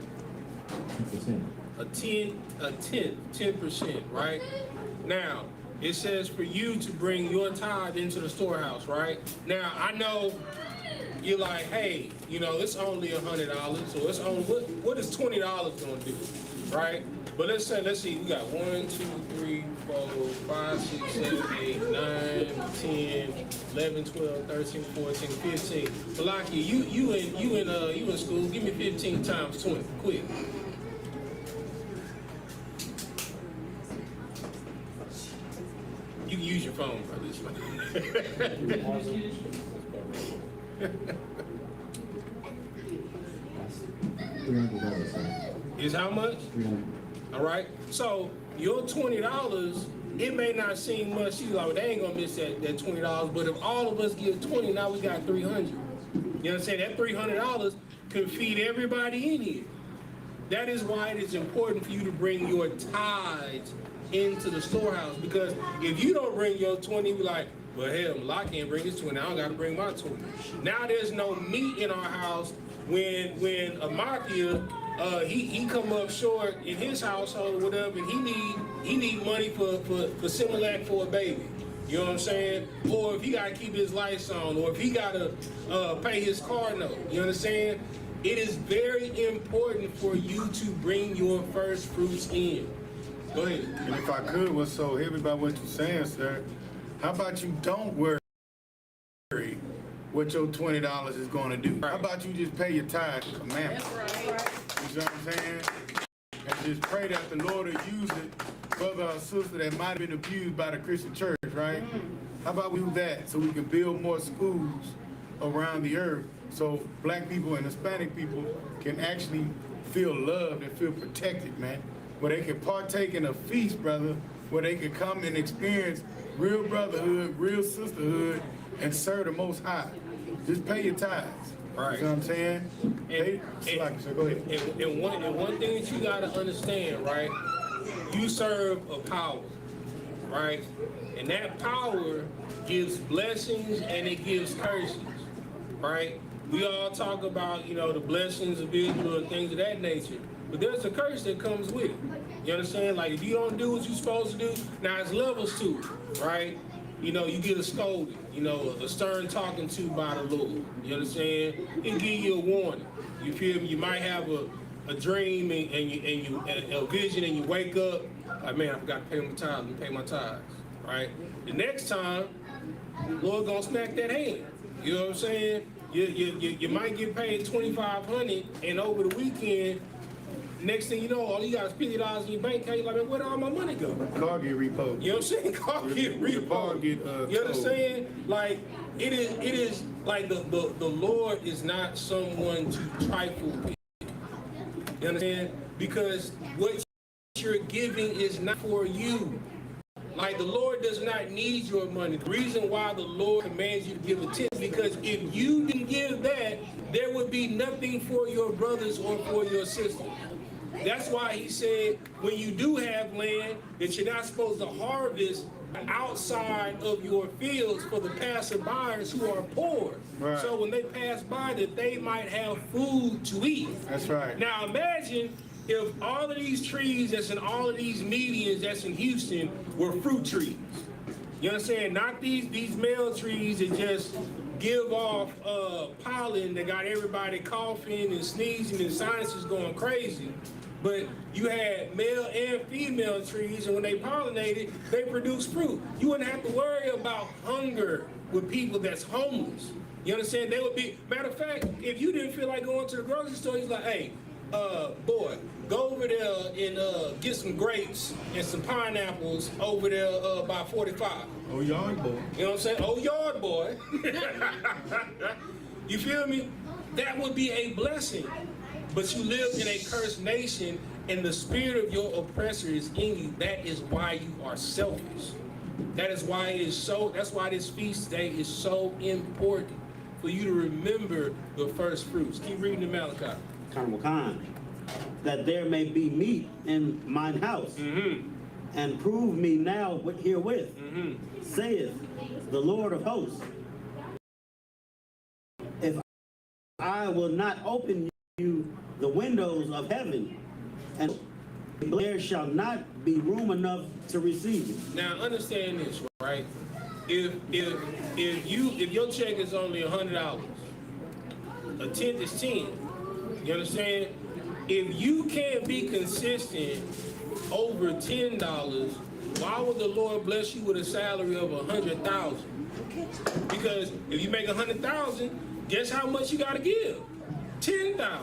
D: 10%, 10%, right? Now, it says for you to bring your tithe into the storehouse, right? Now, I know you're like, hey, you know, it's only $100, so it's only, what is $20 gonna do, right? But let's see, we got 1, 2, 3, 4, 5, 6, 7, 8, 9, 10, 11, 12, 13, 14, 15. Malaki, you in school, give me 15 times 20, quick. You can use your phone for this one. $300. Is how much? $300. All right. So your $20, it may not seem much. You like, they ain't gonna miss that $20. But if all of us give 20, now we got 300. You know what I'm saying? That $300 can feed everybody in here. That is why it is important for you to bring your tithes into the storehouse, because if you don't bring your 20, be like, well, hell, I can't bring this 20. I don't got to bring my 20. Now there's no meat in our house when a mafia, he come up short in his household or whatever, and he need money for Similac for a baby. You know what I'm saying? Or if he got to keep his lights on, or if he got to pay his car note. You understand? It is very important for you to bring your first fruits in. Go ahead.
B: And if I could, what's so heavy about what you're saying, sir, how about you don't worry what your $20 is going to do? Right. How about you just pay your tithe commandment? That's right. You know what I'm saying? And just pray that the Lord will use it, brother or sister that might have been abused by the Christian church, right? How about we do that so we can build more schools around the earth so black people and Hispanic people can actually feel loved and feel protected, man? Where they can partake in a feast, brother, where they can come and experience real brotherhood, real sisterhood, and serve the Most High. Just pay your tithes. Right. You know what I'm saying? So go ahead.
D: And one thing that you got to understand, right? You serve a power, right? And that power gives blessings and it gives curses, right? We all talk about, you know, the blessings of Israel and things of that nature. But there's a curse that comes with it. You understand? Like, if you don't do what you're supposed to do, now it's levels to it, right? You know, you get a scolding, you know, a stern talking to by the Lord. You understand? It give you a warning. You feel me? You might have a dream and a vision, and you wake up Like, man, I forgot to pay my tithes. Let me pay my tithes, right? The next time, the Lord gonna smack that hand. You know what I'm saying? You might get paid $2,500, and over the weekend, next thing you know, all you got is $50 in your bank account. You're like, man, where did all my money go?
B: Car get repoed.
D: You know what I'm saying? Car get repoed. You understand? Like, it is like the Lord is not someone to trifle with. You understand? Because what you're giving is not for you. Like, the Lord does not need your money. The reason why the Lord commands you to give a tenth, because if you didn't give that, there would be nothing for your brothers or for your sisters. That's why he said, when you do have land, that you're not supposed to harvest outside of your fields for the passerbyers who are poor.
B: Right.
D: So when they pass by, that they might have food to eat.
B: That's right.
D: Now imagine if all of these trees that's in all of these medians that's in Houston were fruit trees. You understand? Not these male trees that just give off pollen that got everybody coughing and sneezing and sinuses going crazy. But you had male and female trees, and when they pollinated, they produce fruit. You wouldn't have to worry about hunger with people that's homeless. You understand? They would be, matter of fact, if you didn't feel like going to the grocery store, he's like, hey, boy, go over there and get some grapes and some pineapples over there by 45.
B: Oh, yard boy.
D: You know what I'm saying? Oh, yard boy. You feel me? That would be a blessing. But you live in a cursed nation, and the spirit of your oppressor is in you. That is why you are selfish. That is why it is so, that's why this feast day is so important, for you to remember the first fruits. Keep reading the Malachi.
C: That there may be meat in mine house, and prove me now herewith, saith the Lord of hosts, if I will not open you the windows of heaven, and there shall not be room enough to receive it.
D: Now understand this, right? If your check is only $100, a tenth is 10. You understand? If you can't be consistent over $10, why would the Lord bless you with a salary of $100,000? Because if you make $100,000, guess how much you gotta give? $10,000.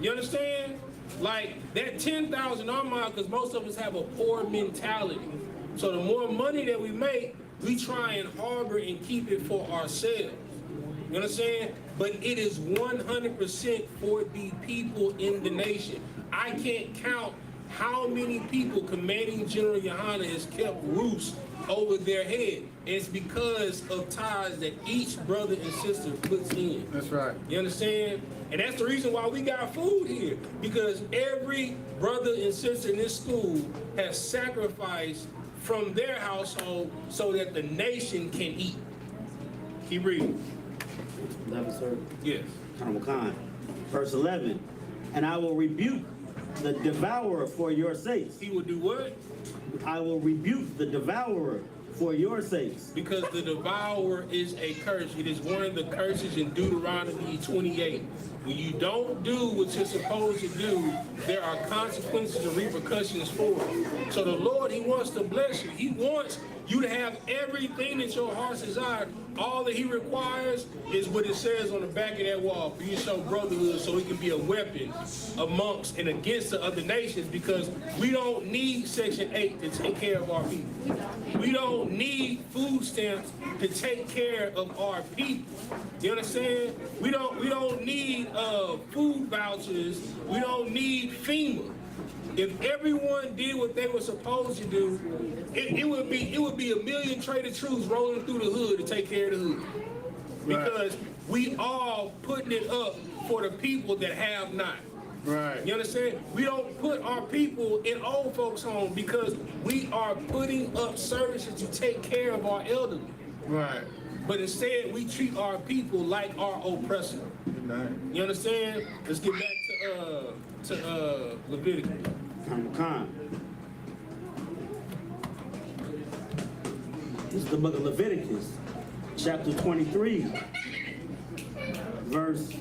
D: You understand? Like, that $10,000 on mine, because most of us have a poor mentality. So the more money that we make, we try and harbor and keep it for ourselves. You understand? But it is 100% for the people in the nation. I can't count how many people Commanding General YAHANNA has kept roofs over their head. It's because of ties that each brother and sister puts in.
B: That's right.
D: You understand? And that's the reason why we got food here. Because every brother and sister in this school has sacrificed from their household so that the nation can eat. Keep reading.
C: 11, sir.
D: Yes.
C: Verse 11, and I will rebuke the devourer for your sakes.
D: He will do what?
C: I will rebuke the devourer for your sakes.
D: Because the devourer is a curse. It is one of the curses in Deuteronomy 28. When you don't do what you're supposed to do, there are consequences and repercussions for it. So the Lord, he wants to bless you. He wants you to have everything that your heart's desire. All that he requires is what it says on the back of that wall, for you to show brotherhood so it can be a weapon amongst and against the other nations, because we don't need Section 8 to take care of our people. We don't need food stamps to take care of our people. You understand? We don't need food vouchers. We don't need FEMA. If everyone did what they were supposed to do, it would be a million Trader Truths rolling through the hood to take care of the hood. Because we all putting it up for the people that have not.
B: Right.
D: You understand? We don't put our people in old folks' home because we are putting up services to take care of our elderly.
B: Right.
D: But instead, we treat our people like our oppressor.
B: Right.
D: You understand? Let's get back to Leviticus.
C: This is the book of Leviticus, chapter 23, verse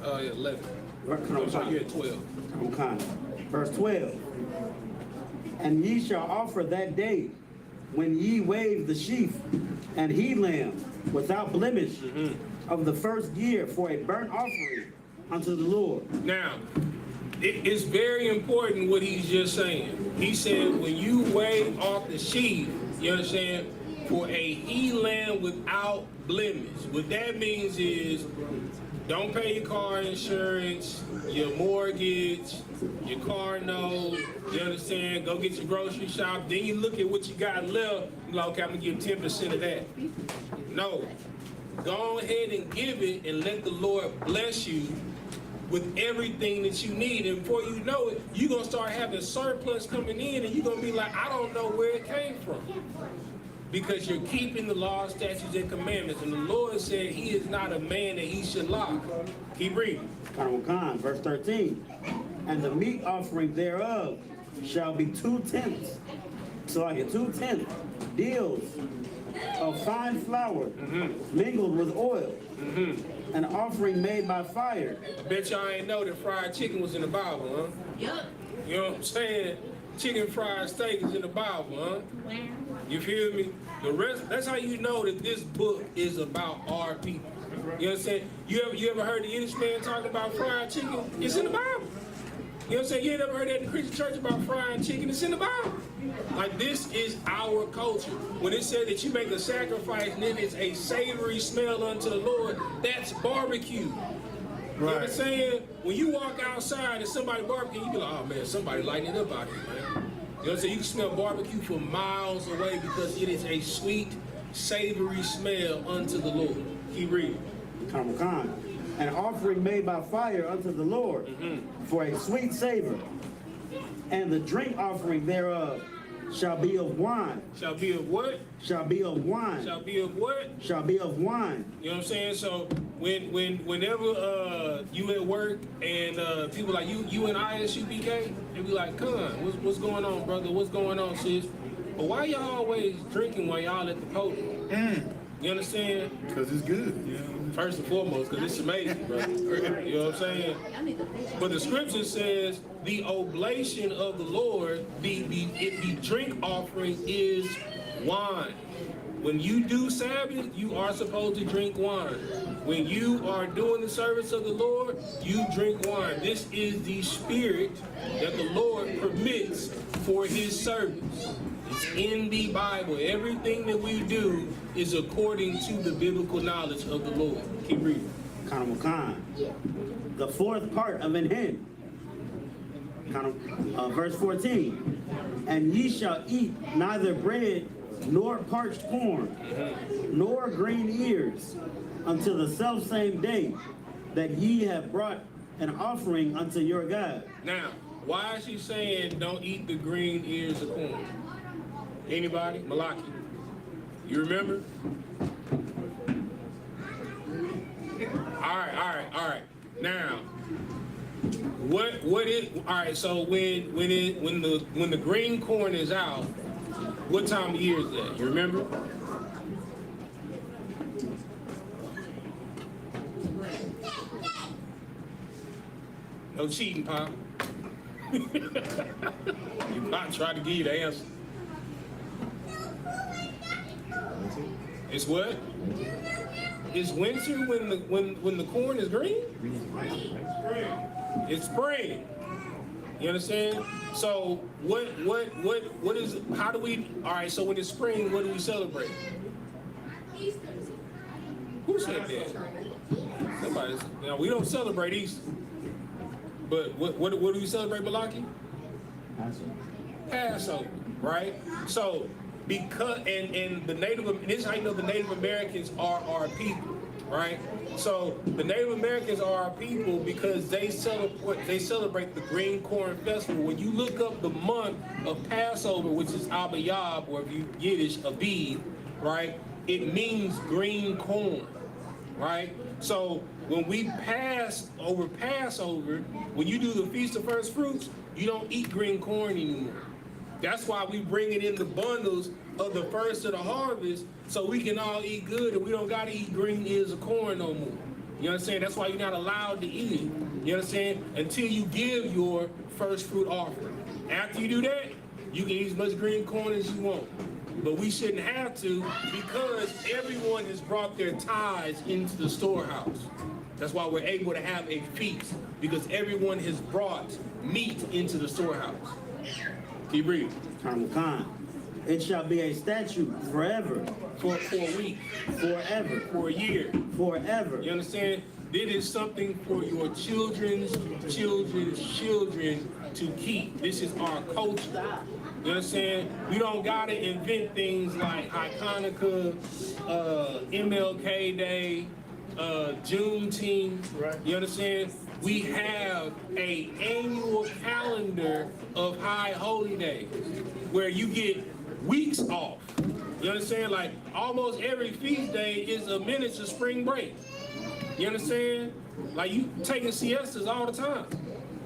D: 11.
C: I'm
D: sorry, you're at 12.
C: Verse 12. And ye shall offer that day when ye wave the sheaf and he lamb without blemish of the first year for a burnt offering unto the Lord.
D: Now, it's very important what he's just saying. He said, when you wave off the sheaf, you understand, for a he lamb without blemish. What that means is, don't pay your car insurance, your mortgage, your car note, you understand? Go get your grocery shop. Then you look at what you got left. You're like, okay, I'm going to give 10% of that. No. Go ahead and give it and let the Lord bless you with everything that you need. And before you know it, you're going to start having surplus coming in, and you're going to be like, I don't know where it came from. Because you're keeping the law, statutes, and commandments. And the Lord said he is not a man that he should lie. Keep reading.
C: Verse 13. And the meat offering thereof shall be 2/10. So like a 2/10 deals of fine flour mingled with oil. An offering made by fire.
D: I bet y'all ain't know that fried chicken was in the Bible, huh?
F: Yup.
D: You know what I'm saying? Chicken fried steak is in the Bible, huh? You feel me? The rest, that's how you know that this book is about our people. You know what I'm saying? You ever heard the Yiddish man talking about fried chicken? It's in the Bible. You know what I'm saying? You ain't ever heard that in the Christian church about frying chicken? It's in the Bible. Like, this is our culture. When it said that you make a sacrifice and then it's a savory smell unto the Lord, that's barbecue. You know what I'm saying? When you walk outside and somebody barbecue, you be like, oh man, somebody lighting it up out here, man. You know what I'm saying? You can smell barbecue from miles away because it is a sweet, savory smell unto the Lord. Keep reading.
C: An offering made by fire unto the Lord for a sweet savor. And the drink offering thereof shall be of wine.
D: Shall be of what?
C: Shall be of wine.
D: Shall be of what?
C: Shall be of wine.
D: You know what I'm saying? So whenever you at work and people like you in I.S.U.P.K, they be like, come on, what's going on, brother? What's going on, sis? But why y'all always drinking while y'all at the podium? You understand?
B: Because it's good. Yeah.
D: First and foremost, because it's amazing, brother. You know what I'm saying? But the scripture says the oblation of the Lord, the drink offering is wine. When you do Sabbath, you are supposed to drink wine. When you are doing the service of the Lord, you drink wine. This is the spirit that the Lord permits for his service. It's in the Bible. Everything that we do is according to the biblical knowledge of the Lord. Keep reading.
C: The fourth part of an hin. Verse 14. And ye shall eat neither bread nor parched corn, nor green ears, until the selfsame day that ye have brought an offering unto your God.
D: Now, why is he saying don't eat the green ears of corn? Anybody? Malaki? You remember? All right. Now, what is all right? So when the green corn is out, what time of year is that? You remember? No cheating, Pop. Pop tried to give you the answer. It's what? It's winter when the corn is green? It's spring. You understand? So what is, how do we, all right, so when it's spring, what do we celebrate? Who said that? Somebody, now we don't celebrate Easter. But what do we celebrate, Malaki? Passover, right? So because and the this is how you know the Native Americans are our people, right? So the Native Americans are our people because they celebrate the Green Corn Festival. When you look up the month of Passover, which is Abba Yab, or if you Yiddish, Aviv, right? It means green corn, right? So when we pass over Passover, when you do the Feast of First Fruits, you don't eat green corn anymore. That's why we bring it in the bundles of the first of the harvest, so we can all eat good and we don't gotta eat green ears of corn no more. You understand? That's why you're not allowed to eat it. You understand? Until you give your first fruit offering. After you do that, you can eat as much green corn as you want. But we shouldn't have to because everyone has brought their tithes into the storehouse. That's why we're able to have a feast, because everyone has brought meat into the storehouse. Keep reading.
C: It shall be a statute forever.
D: For a week.
C: Forever.
D: For a year.
C: Forever.
D: You understand? It is something for your children's children to keep. This is our culture. You understand? We don't gotta invent things like Hanukkah, MLK Day, Juneteenth. Right. You understand? We have an annual calendar of high holy days where you get weeks off. You understand? Like almost every feast day is a miniature spring break. You understand? Like you taking siestas all the time.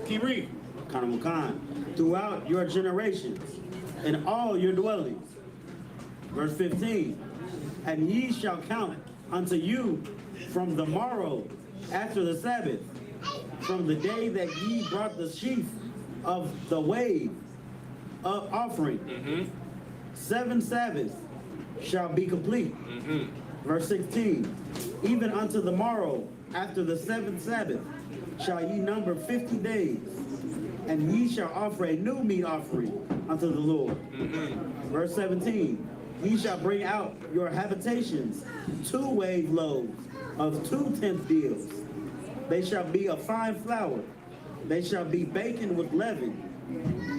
D: Keep reading.
C: Throughout your generations, in all your dwellings. Verse 15. And ye shall count unto you from the morrow after the Sabbath, from the day that ye brought the sheaf of the wave of offering. 7 Sabbaths shall be complete. Verse 16. Even unto the morrow after the 7th Sabbath shall ye number 50 days, and ye shall offer a new meat offering unto the Lord. Verse 17. Ye shall bring out your habitations 2 wave loaves of 2 tenth deals. They shall be of fine flour. They shall be baken with leaven.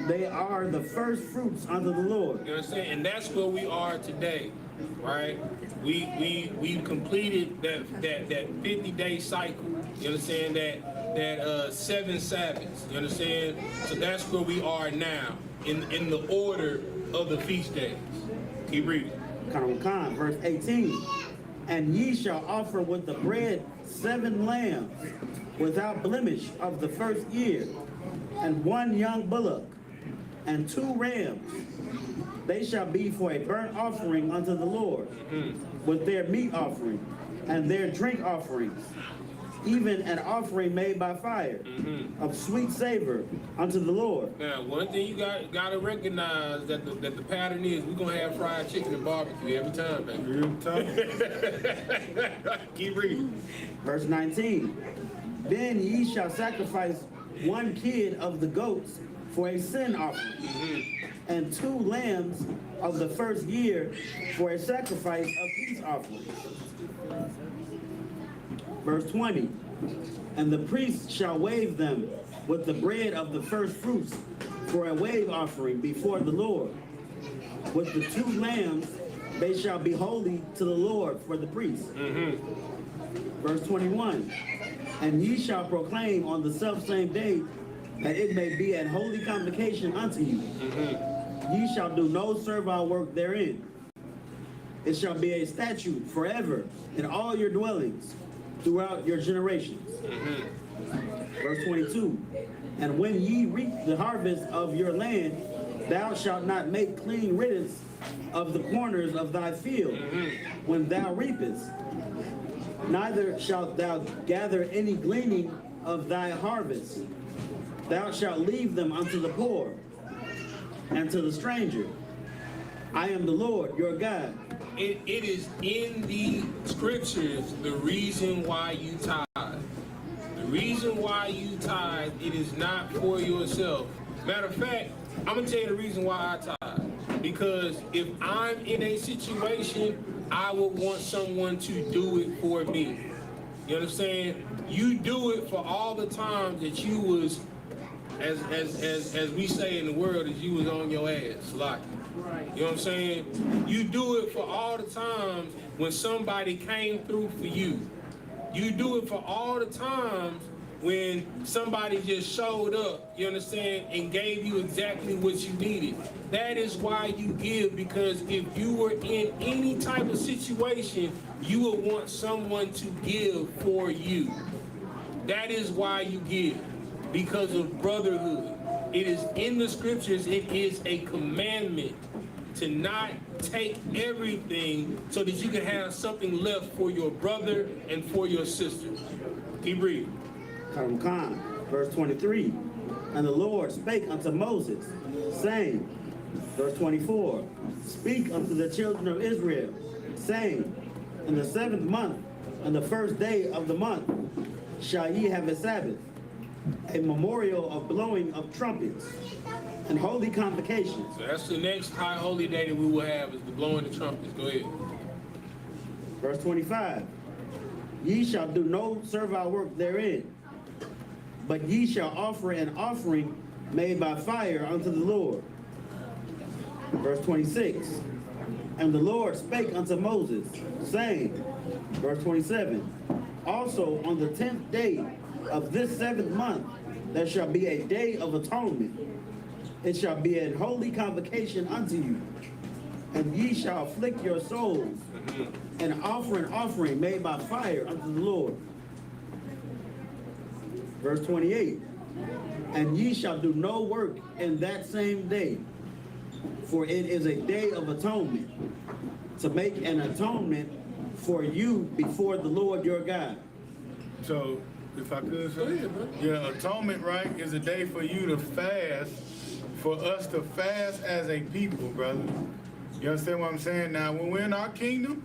C: They are the first fruits unto the Lord.
D: You understand? And that's where we are today, right? We completed that 50-day cycle. You understand? That 7 Sabbaths. You understand? So that's where we are now in the order of the feast days. Keep reading.
C: Verse 18. And ye shall offer with the bread 7 lambs without blemish of the first year, and 1 young bullock, and 2 rams. They shall be for a burnt offering unto the Lord, with their meat offering and their drink offerings, even an offering made by fire, of sweet savor unto the Lord.
D: Now, one thing you got to recognize that the pattern is we're gonna have fried chicken and barbecue every time, baby. Every time. Keep reading.
C: Verse 19. Then ye shall sacrifice 1 kid of the goats for a sin offering, and 2 lambs of the first year for a sacrifice of peace offering. Verse 20. And the priest shall wave them with the bread of the first fruits for a wave offering before the Lord. With the 2 lambs they shall be holy to the Lord for the priest. Verse 21. And ye shall proclaim on the selfsame day that it may be an holy convocation unto you. Ye shall do no servile work therein. It shall be a statute forever in all your dwellings throughout your generations. Verse 22. And when ye reap the harvest of your land, thou shalt not make clean riddance of the corners of thy field when thou reapest. Neither shalt thou gather any gleaning of thy harvest. Thou shalt leave them unto the poor and to the stranger. I am the Lord your God.
D: It is in the scriptures the reason why you tithe. The reason why you tithe, it is not for yourself. Matter of fact, I'm going to tell you the reason why I tithe. Because if I'm in a situation, I would want someone to do it for me. You understand? You do it for all the times that you was, as we say in the world, as you was on your ass, like. You know what I'm saying? You do it for all the times when somebody came through for you. You do it for all the times when somebody just showed up, you understand, and gave you exactly what you needed. That is why you give, because if you were in any type of situation, you would want someone to give for you. That is why you give, because of brotherhood. It is in the scriptures, it is a commandment. to not take everything so that you can have something left for your brother and for your sister. Keep reading.
C: Khan, verse 23. And the Lord spake unto Moses, saying, verse 24, speak unto the children of Israel, saying, in the 7th month, and the 1st day of the month, shall ye have a Sabbath, a memorial of blowing of trumpets, and holy convocations.
D: So that's the next high holy day that we will have, is the blowing the trumpets. Go ahead.
C: Verse 25, ye shall do no servile work therein, but ye shall offer an offering made by fire unto the Lord. Verse 26, and the Lord spake unto Moses, saying, verse 27, also on the 10th day of this 7th month, there shall be a day of atonement. It shall be an holy convocation unto you, and ye shall afflict your souls, and offer an offering made by fire unto the Lord. Verse 28, and ye shall do no work in that same day, for it is a day of atonement, to make an atonement for you before the Lord your God.
B: So, if I could say, yeah, atonement, right, is a day for you to fast, for us to fast as a people, brother. You understand what I'm saying? Now, when we're in our kingdom,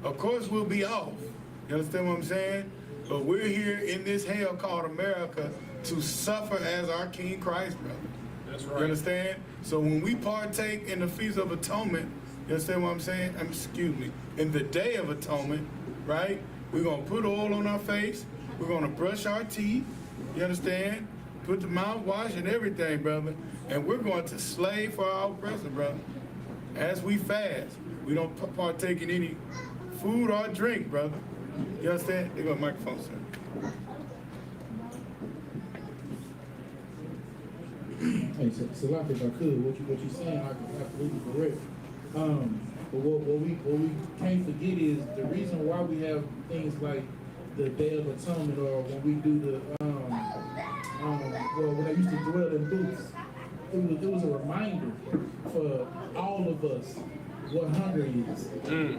B: of course we'll be off. You understand what I'm saying? But we're here in this hell called America to suffer as our King Christ, brother.
D: That's right.
B: You understand? So when we partake in the Feast of Atonement, you understand what I'm saying? Excuse me. In the Day of Atonement, right? We're going to put oil on our face. We're going to brush our teeth. You understand? Put the mouthwash and everything, brother. And we're going to slave for our oppressor, brother. As we fast, we don't partake in any food or drink, brother. You understand? They got a microphone, sir.
E: Hey, Salak, if I could, what you're saying, I can absolutely correct. But what we can't forget is the reason why we have things like the Day of Atonement, or when we do the when I used to dwell in booths, it was a reminder for all of us what hunger is.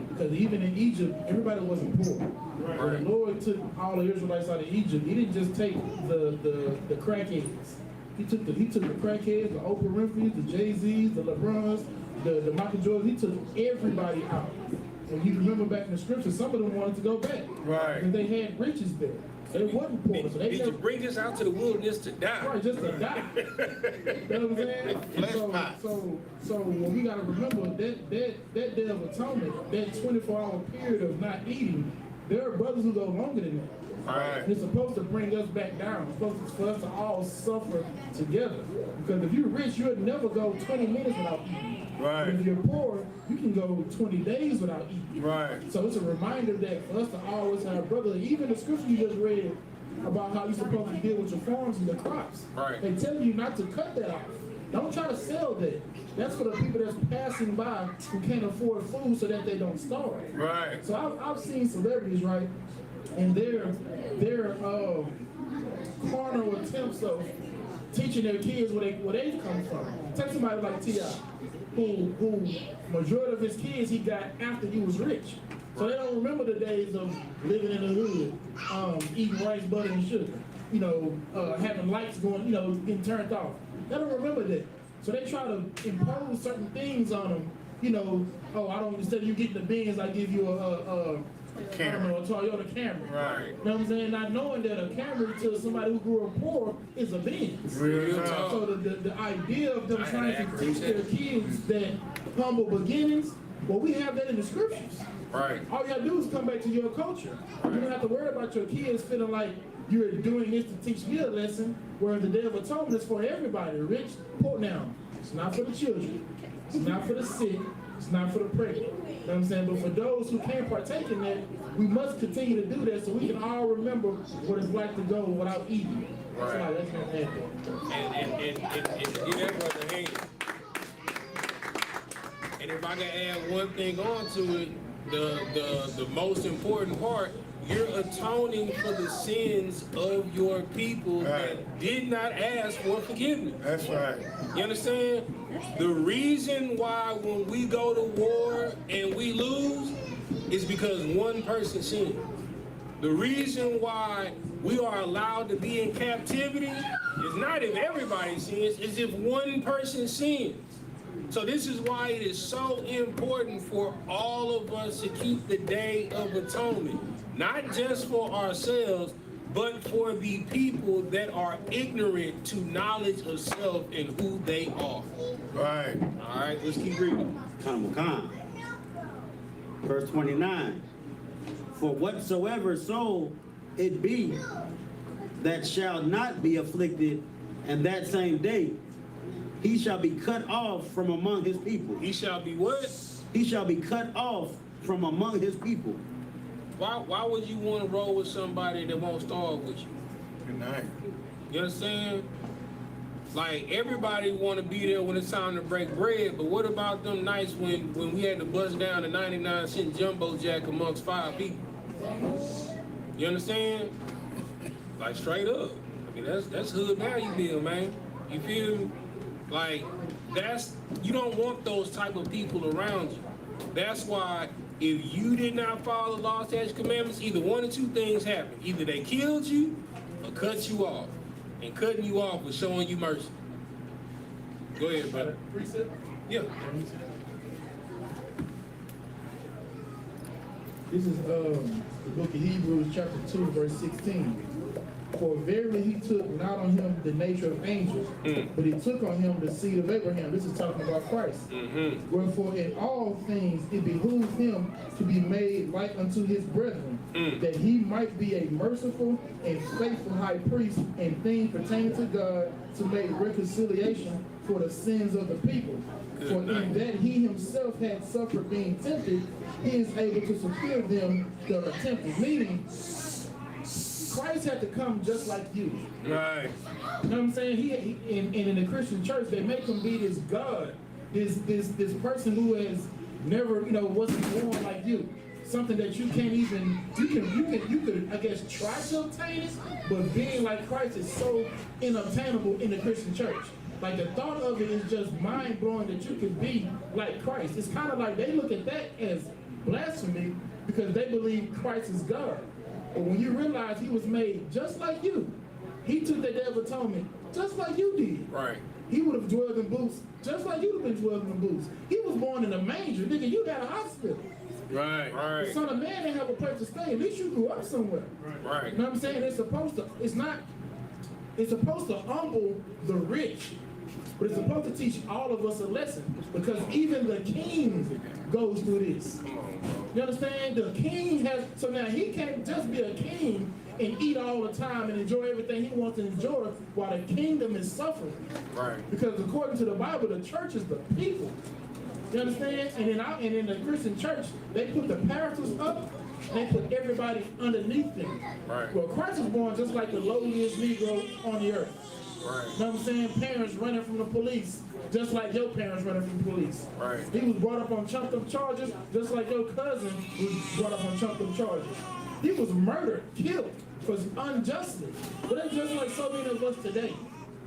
E: Because even in Egypt, everybody wasn't poor. When the Lord took all the Israelites out of Egypt, he didn't just take the crackheads. He took the crackheads, the Oprah Winfrey's, the Jay-Z's, the LeBrons, the Michael Jordans. He took everybody out. And you remember back in the scripture, some of them wanted to go back.
B: Right.
E: Because they had riches there. They wasn't poor. So they
D: Did you bring us out to the wilderness to die?
E: Right, just to die. You know what I'm saying? So when we gotta remember that Day of Atonement, that 24-hour period of not eating, there are brothers who go longer than that.
B: Right.
E: It's supposed to bring us back down. It's supposed for us to all suffer together. Because if you're rich, you'll never go 20 minutes without eating.
B: Right.
E: But if you're poor, you can go 20 days without eating.
B: Right.
E: So it's a reminder that for us to always have brothers, even the scripture you just read about how you're supposed to deal with your farms and your crops.
D: Right.
E: They tell you not to cut that off. Don't try to sell that. That's for the people that's passing by who can't afford food so that they don't starve.
B: Right.
E: So I've seen celebrities, right, and their carnal attempts of teaching their kids where they come from. Take somebody like T.I., who majority of his kids he got after he was rich. So they don't remember the days of living in the hood, eating rice, butter, and sugar, having lights going, getting turned off. They don't remember that. So they try to impose certain things on them, instead of you getting the Benz, I give you a Toyota Camry.
B: Right.
E: You know what I'm saying? Not knowing that a Camry to somebody who grew up poor is a Benz.
B: Real talk.
E: So the idea of them trying to teach their kids that humble beginnings, well, we have that in the scriptures.
D: Right.
E: All you gotta do is come back to your culture. You don't have to worry about your kids feeling like you're doing this to teach me a lesson, whereas the Day of Atonement is for everybody, rich, poor. Now, it's not for the children, it's not for the sick, it's not for the pregnant. You know what I'm saying? But for those who can't partake in that, we must continue to do that so we can all remember what it's like to go without eating.
D: Right.
E: That's gonna add that.
D: And to get that brother hand. And if I can add one thing on to it, the most important part, you're atoning for the sins of your people that did not ask for forgiveness.
B: That's right.
D: You understand? The reason why when we go to war and we lose is because one person sinned. The reason why we are allowed to be in captivity is not if everybody sins, it's if one person sins. So this is why it is so important for all of us to keep the Day of Atonement, not just for ourselves, but for the people that are ignorant to knowledge of self and who they are.
B: Right.
D: All right, let's keep reading.
C: Verse 29. For whatsoever soul it be that shall not be afflicted, and that same day he shall be cut off from among his people.
D: He shall be what?
C: He shall be cut off from among his people.
D: Why would you want to roll with somebody that won't starve with you?
B: Good night.
D: You understand? Like, everybody want to be there when it's time to break bread, but what about them nights when we had to bust down a 99-cent jumbo jack amongst 5 people? You understand? Like, straight up. I mean, that's hood value bill, man. You feel me? Like, you don't want those type of people around you. That's why if you did not follow the law, statutes, commandments, either one or two things happen. Either they killed you or cut you off. And cutting you off was showing you mercy. Go ahead, brother.
E: Precept?
D: Yeah.
E: This is the book of Hebrews, chapter 2, verse 16. For verily he took not on him the nature of angels, but he took on him the seed of Abraham. This is talking about Christ. Wherefore in all things it behooved him to be made like unto his brethren, that he might be a merciful and faithful high priest in things pertaining to God, to make reconciliation for the sins of the people. For in that he himself had suffered being tempted, he is able to fulfill them that are tempted. Meaning, Christ had to come just like you.
B: Right.
E: You know what I'm saying? He in the Christian church, they make him be this God, this person who has never, wasn't born like you. Something that you can't even, you could, I guess, try to obtain it, but being like Christ is so unobtainable in the Christian church. Like, the thought of it is just mind-blowing that you could be like Christ. It's kind of like they look at that as blasphemy because they believe Christ is God. But when you realize he was made just like you, he took the Day of Atonement just like you did.
D: Right.
E: He would have dwelled in booths just like you'd have been dwelling in booths. He was born in a manger. Nigga, you had a hospital.
B: Right.
E: The
D: Right.
E: Son of Man didn't have a place to stay. At least you grew up somewhere.
D: Right.
E: You know what I'm saying? It's supposed to humble the rich, but it's supposed to teach all of us a lesson, because even the king goes through this.
D: Come on, bro.
E: You understand? The king has, so now he can't just be a king and eat all the time and enjoy everything he wants to enjoy while the kingdom is suffering.
D: Right.
E: Because according to the Bible, the church is the people. You understand? And in the Christian church, they put the pastors up and they put everybody underneath them.
D: Right.
E: Well, Christ was born just like the lowliest Negro on the earth.
D: Right.
E: You know what I'm saying? Parents running from the police, just like your parents running from the police.
D: Right.
E: He was brought up on chumped up charges, just like your cousin was brought up on chumped up charges. He was murdered, killed, was unjustly. But that's just like so many of us today.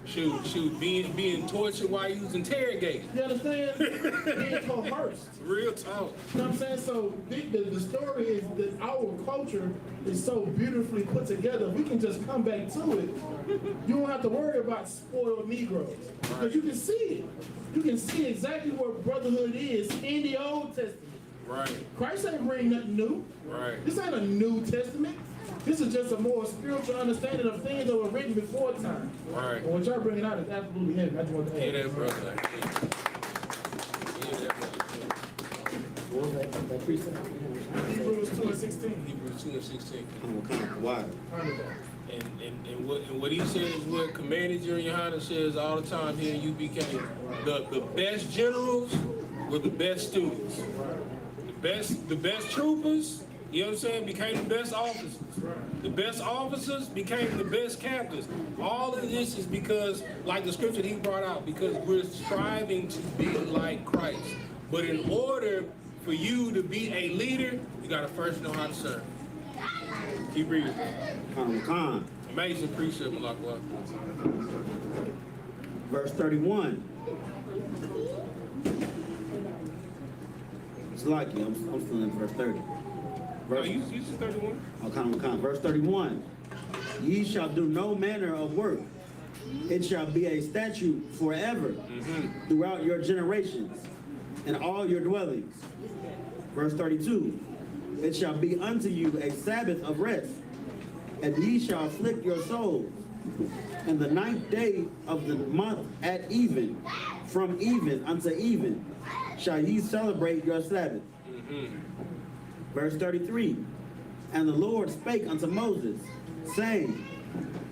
D: Shoot, being tortured while you was interrogated.
E: You understand? Being coerced.
D: Real talk.
E: You know what I'm saying? So the story is that our culture is so beautifully put together. We can just come back to it. You don't have to worry about spoiled Negroes. Because you can see it. You can see exactly what brotherhood is in the Old Testament.
D: Right.
E: Christ ain't bring nothing new.
D: Right.
E: This ain't a New Testament. This is just a more spiritual understanding of things that were written before time.
D: Right.
E: And what y'all bringing out is absolutely heavy. I just want to
D: Hear
E: add.
D: that, brother. Hear that, brother.
C: What was that precept?
E: Hebrews 2:16.
D: Hebrews 2:16.
C: Why?
D: And what he says is what Commander Yohanna says all the time here in UPK. The best generals were the best students. The best troopers, you know what I'm saying, became the best officers. The best officers became the best captains. All of this is because, like the scripture he brought out, because we're striving to be like Christ. But in order for you to be a leader, you got to first know how to serve. Keep reading.
C: Amazing
D: precept, Malakwa.
C: Verse 31. It's lucky. I'm still in verse 30. Verse,
D: You said 31.
C: Verse 31. Ye shall do no manner of work. It shall be a statute forever throughout your generations and all your dwellings. Verse 32. It shall be unto you a Sabbath of rest, and ye shall afflict your souls. And the 9th day of the month at even, from even unto even, shall ye celebrate your Sabbath. Verse 33. And the Lord spake unto Moses, saying,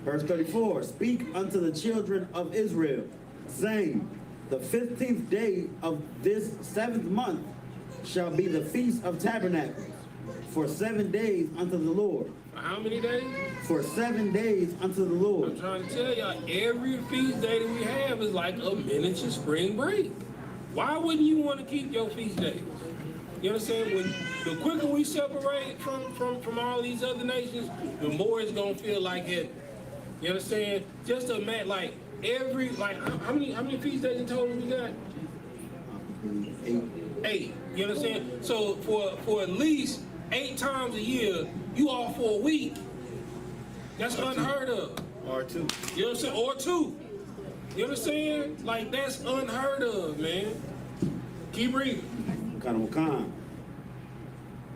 C: verse 34, speak unto the children of Israel, saying, the 15th day of this 7th month shall be the Feast of Tabernacles, for 7 days unto the Lord.
D: For how many days?
C: For 7 days unto the Lord.
D: I'm trying to tell y'all, every feast day that we have is like a miniature spring break. Why wouldn't you want to keep your feast days? You understand? When the quicker we separate from all these other nations, the more it's gonna feel like it. You understand? Just imagine, like how many feast days in total we got? 8. You understand? So for at least 8 times a year, you off for a week. That's unheard of.
B: Or 2.
D: You know what I'm saying? Or 2. You understand? Like, that's unheard of, man. Keep reading.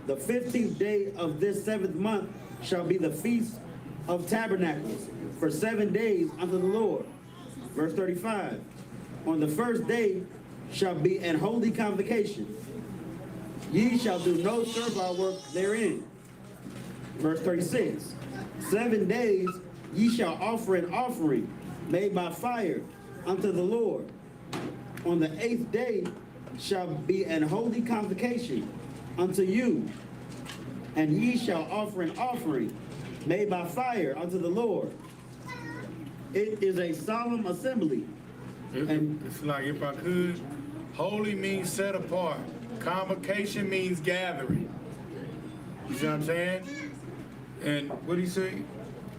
C: The 15th day of this 7th month shall be the Feast of Tabernacles, for 7 days unto the Lord. Verse 35. On the first day shall be an holy convocation. Ye shall do no servile work therein. Verse 36. 7 days ye shall offer an offering made by fire unto the Lord. On the 8th day shall be an holy convocation unto you, and ye shall offer an offering made by fire unto the Lord. It is a solemn assembly.
B: It's like, if I could, holy means set apart. Convocation means gathering. You see what I'm saying? And what do you say?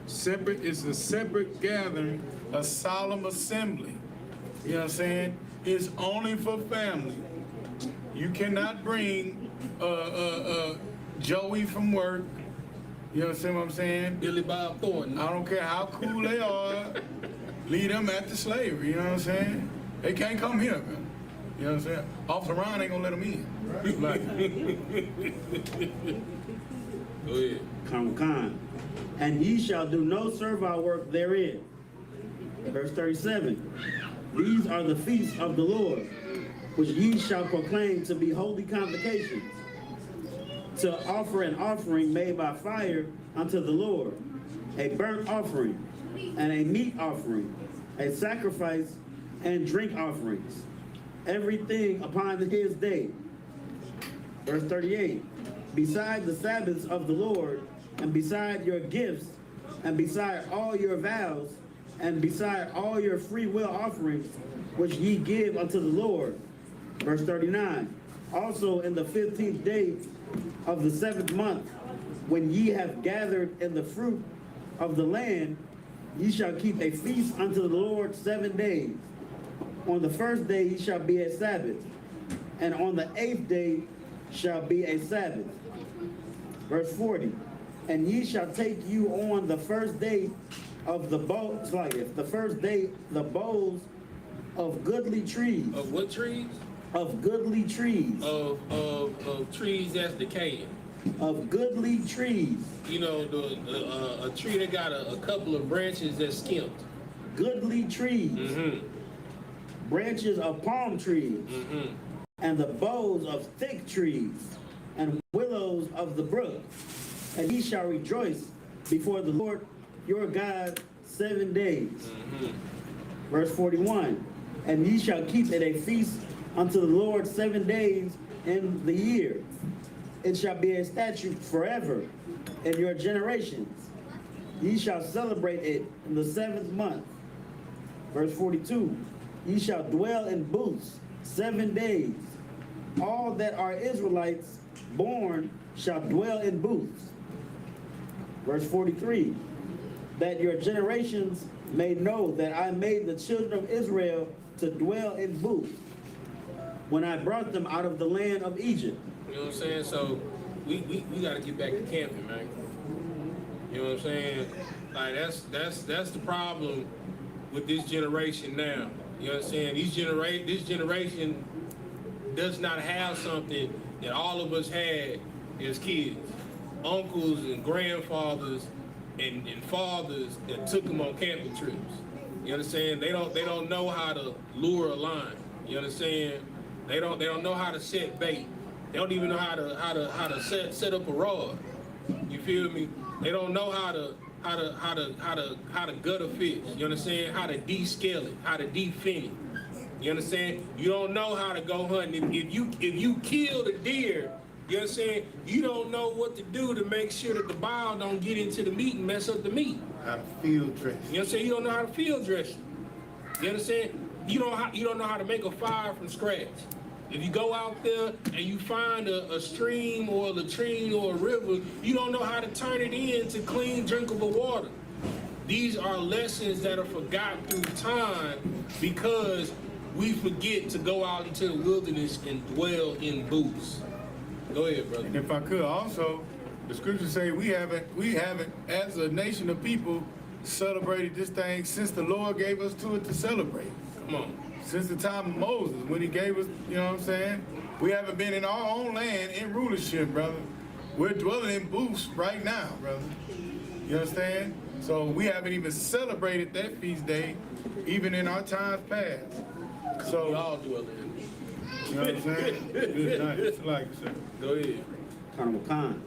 B: Separate, it's a separate gathering, a solemn assembly. You know what I'm saying? It's only for family. You cannot bring Joey from work. You understand what I'm saying?
D: Billy Bob Thornton.
B: I don't care how cool they are. Leave them at the slavery. You know what I'm saying? They can't come here, man. You know what I'm saying? Officer Ron ain't gonna let them in. Like,
D: go ahead.
C: And ye shall do no servile work therein. Verse 37. These are the feasts of the Lord, which ye shall proclaim to be holy convocations, to offer an offering made by fire unto the Lord, a burnt offering, and a meat offering, a sacrifice and drink offerings, everything upon his day. Verse 38. Beside the Sabbaths of the Lord, and beside your gifts, and beside all your vows, and beside all your free will offerings, which ye give unto the Lord. Verse 39. Also in the 15th day of the 7th month, when ye have gathered in the fruit of the land, ye shall keep a feast unto the Lord 7 days. On the first day ye shall be a Sabbath, and on the 8th day shall be a Sabbath. Verse 40. And ye shall take you on the first day of the boughs, the first day the boughs of goodly trees.
D: Of what trees?
C: Of goodly trees.
D: Of trees that's decaying.
C: Of goodly trees.
D: You know, a tree that got a couple of branches that's skimped.
C: Goodly trees.
D: Mm-hmm.
C: Branches of palm trees.
D: Mm-hmm.
C: And the boughs of thick trees, and willows of the brook. And ye shall rejoice before the Lord your God 7 days.
D: Mm-hmm.
C: Verse 41. And ye shall keep it a feast unto the Lord 7 days in the year. It shall be a statute forever in your generations. Ye shall celebrate it in the 7th month. Verse 42. Ye shall dwell in booths 7 days. All that are Israelites born shall dwell in booths. Verse 43. That your generations may know that I made the children of Israel to dwell in booths when I brought them out of the land of Egypt.
D: You know what I'm saying? So we got to get back to camping, man. You know what I'm saying? Like that's the problem with this generation now. You know what I'm saying? This generation does not have something that all of us had as kids. Uncles and grandfathers and fathers that took them on camping trips. You understand? They don't know how to lure a line. You understand? They don't know how to set bait. They don't even know how to set up a rod. You feel me? They don't know how to gut a fish. You understand? How to descale it, how to defin it. You understand? You don't know how to go hunting. If you kill the deer, you understand? You don't know what to do to make sure that the bile don't get into the meat and mess up the meat.
B: How to field dress.
D: You understand? You don't know how to field dress it. You understand? You don't know how to make a fire from scratch. If you go out there and you find a stream or a latrine or a river, you don't know how to turn it into clean, drinkable water. These are lessons that are forgotten through time because we forget to go out into the wilderness and dwell in booths. Go ahead, brother.
B: And if I could also, the scriptures say we haven't as a nation of people celebrated this thing since the Lord gave us to it to celebrate.
D: Come on.
B: Since the time of Moses, when he gave us, you know what I'm saying? We haven't been in our own land in rulership, brother. We're dwelling in booths right now, brother. You understand? So we haven't even celebrated that feast day, even in our times past. So
D: We all dwell in.
B: you know what I'm saying? Good night. It's like I said.
D: Go ahead.
C: Carnival Khan.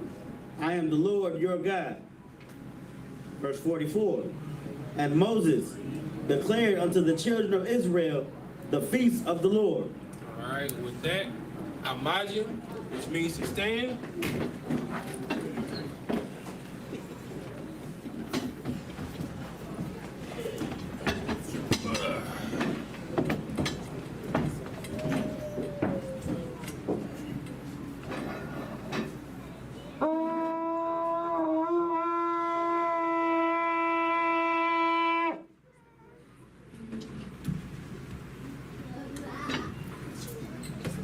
C: I am the Lord your God. Verse 44. And Moses declared unto the children of Israel the feast of the Lord.
D: All right, with that, Amaja, which means to stand.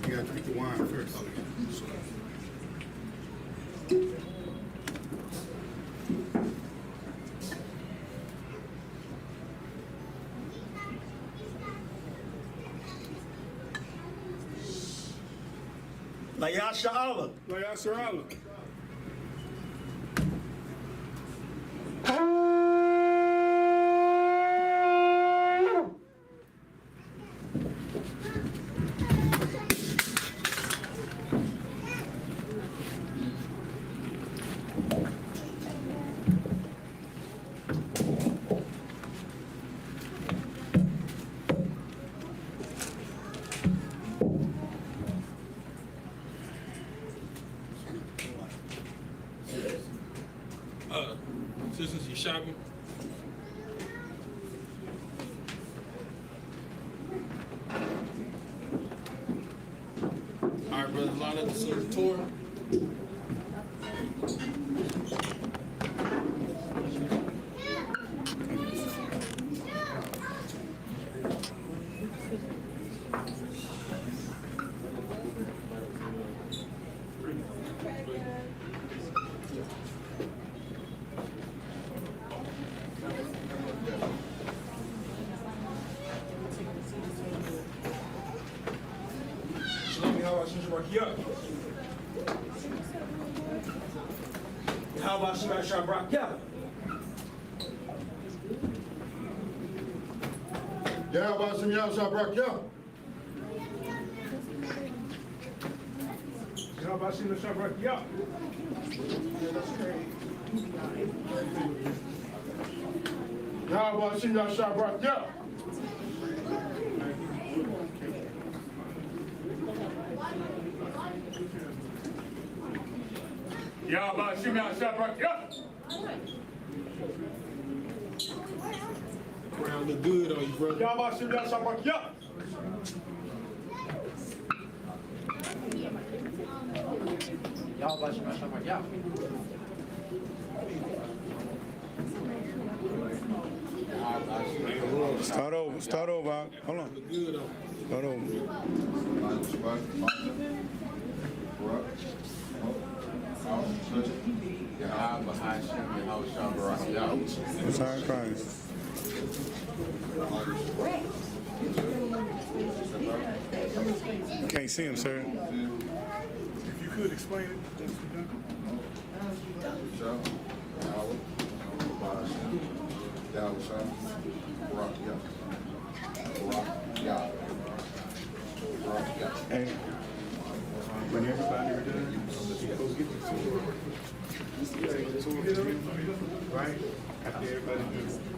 B: You gotta drink the wine first.
C: Layasha
A: YAHANNA.
D: Sisters, you shopping? All right, brother, line up the silver tour.
C: How about Shabrak? Yeah.
B: Yeah, about some y'all shall break y'all. Y'all about some y'all shall break y'all.
A: Y'all about to shoot me out shot right here.
D: Crown look good on you, brother.
A: Y'all about to shoot me out shot right here.
B: Start over. Hold on.
D: Look good on you.
B: Hold on. What's our Christ? Can't see him, sir.
A: If you could explain it.
B: Hey, when everybody are done, let's go get the tour. Right? After everybody's done.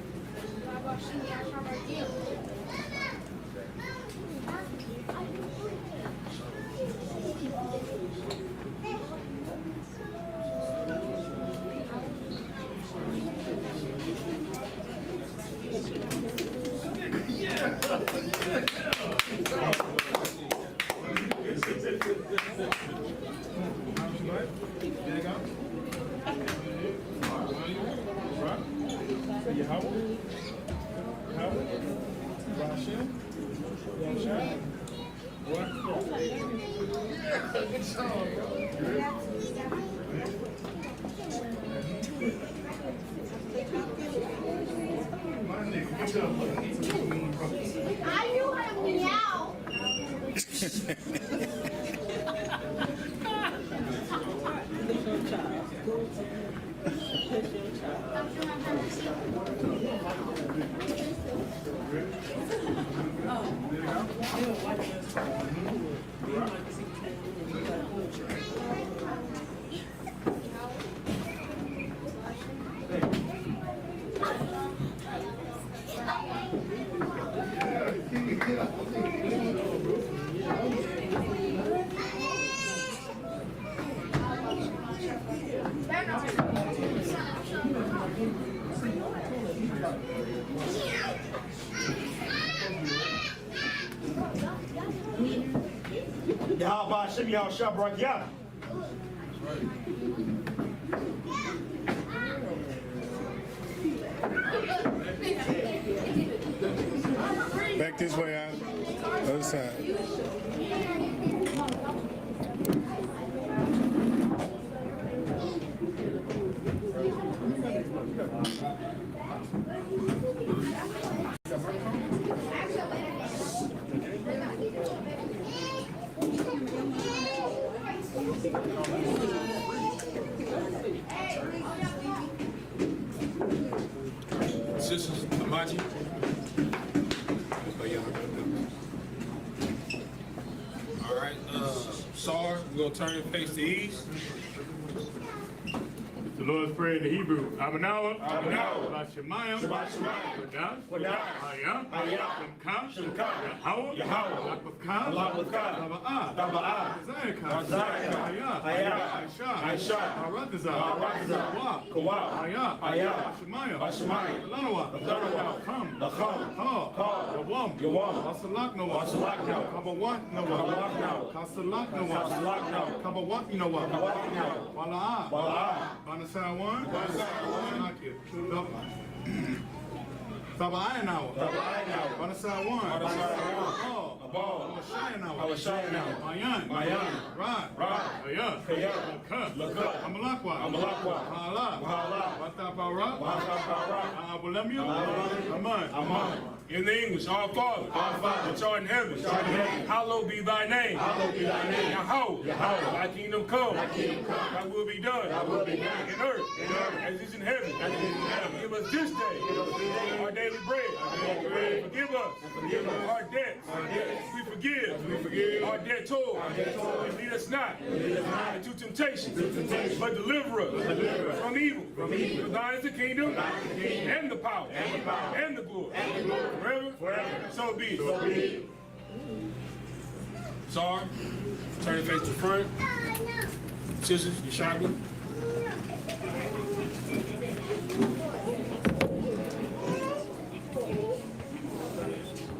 C: YAHANNA.
B: Back this way out. Other side.
D: Sisters, Amaji. All right, Sar, we're gonna turn and face the east.
A: The Lord's Prayer in the Hebrew. Abanawa. Bashemayim. Wadah. Hayah. Shemka. Yahweh. Taba'ah. Zayakah. Hayah. Aisha. Haradazah. Kawah. Hayah. Bashemayim. Lanawa. Kam. Yawam. Wasalaknawa. Kabawatnawa. Kasalaknawa. Kabawatnawa. Wala'ah. Banasawan. Tabaayanawa. Banasawan. Awashayanawa. Mayan. Rad. Ayah. Amalakwa. Mahala. Watapara. Abulemia. Aman. In the English, our Father, which art in heaven, hallowed be thy name. Yahweh, thy kingdom come, thy will be done, in earth, as it is in heaven. Give us this day our daily bread. Forgive us our debts. We forgive our debtors. And lead us not into temptation, but deliver us from evil. For thine is the kingdom, and the power, and the glory. Forever, so be it. Sorry, turn your face to the front. Sisters, you shocking.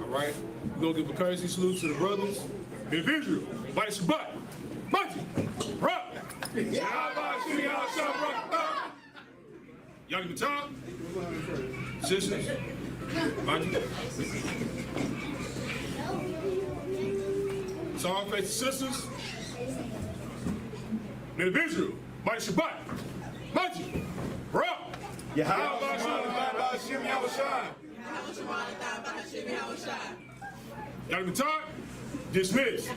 A: All right, we're gonna give a courtesy salute to the brothers in Israel. Bite your butt. Rock. Y'all can talk. Sisters. So all faith sisters, men of Israel, mighty Shabbat, mighty, Ra, Yahweh, dismissed.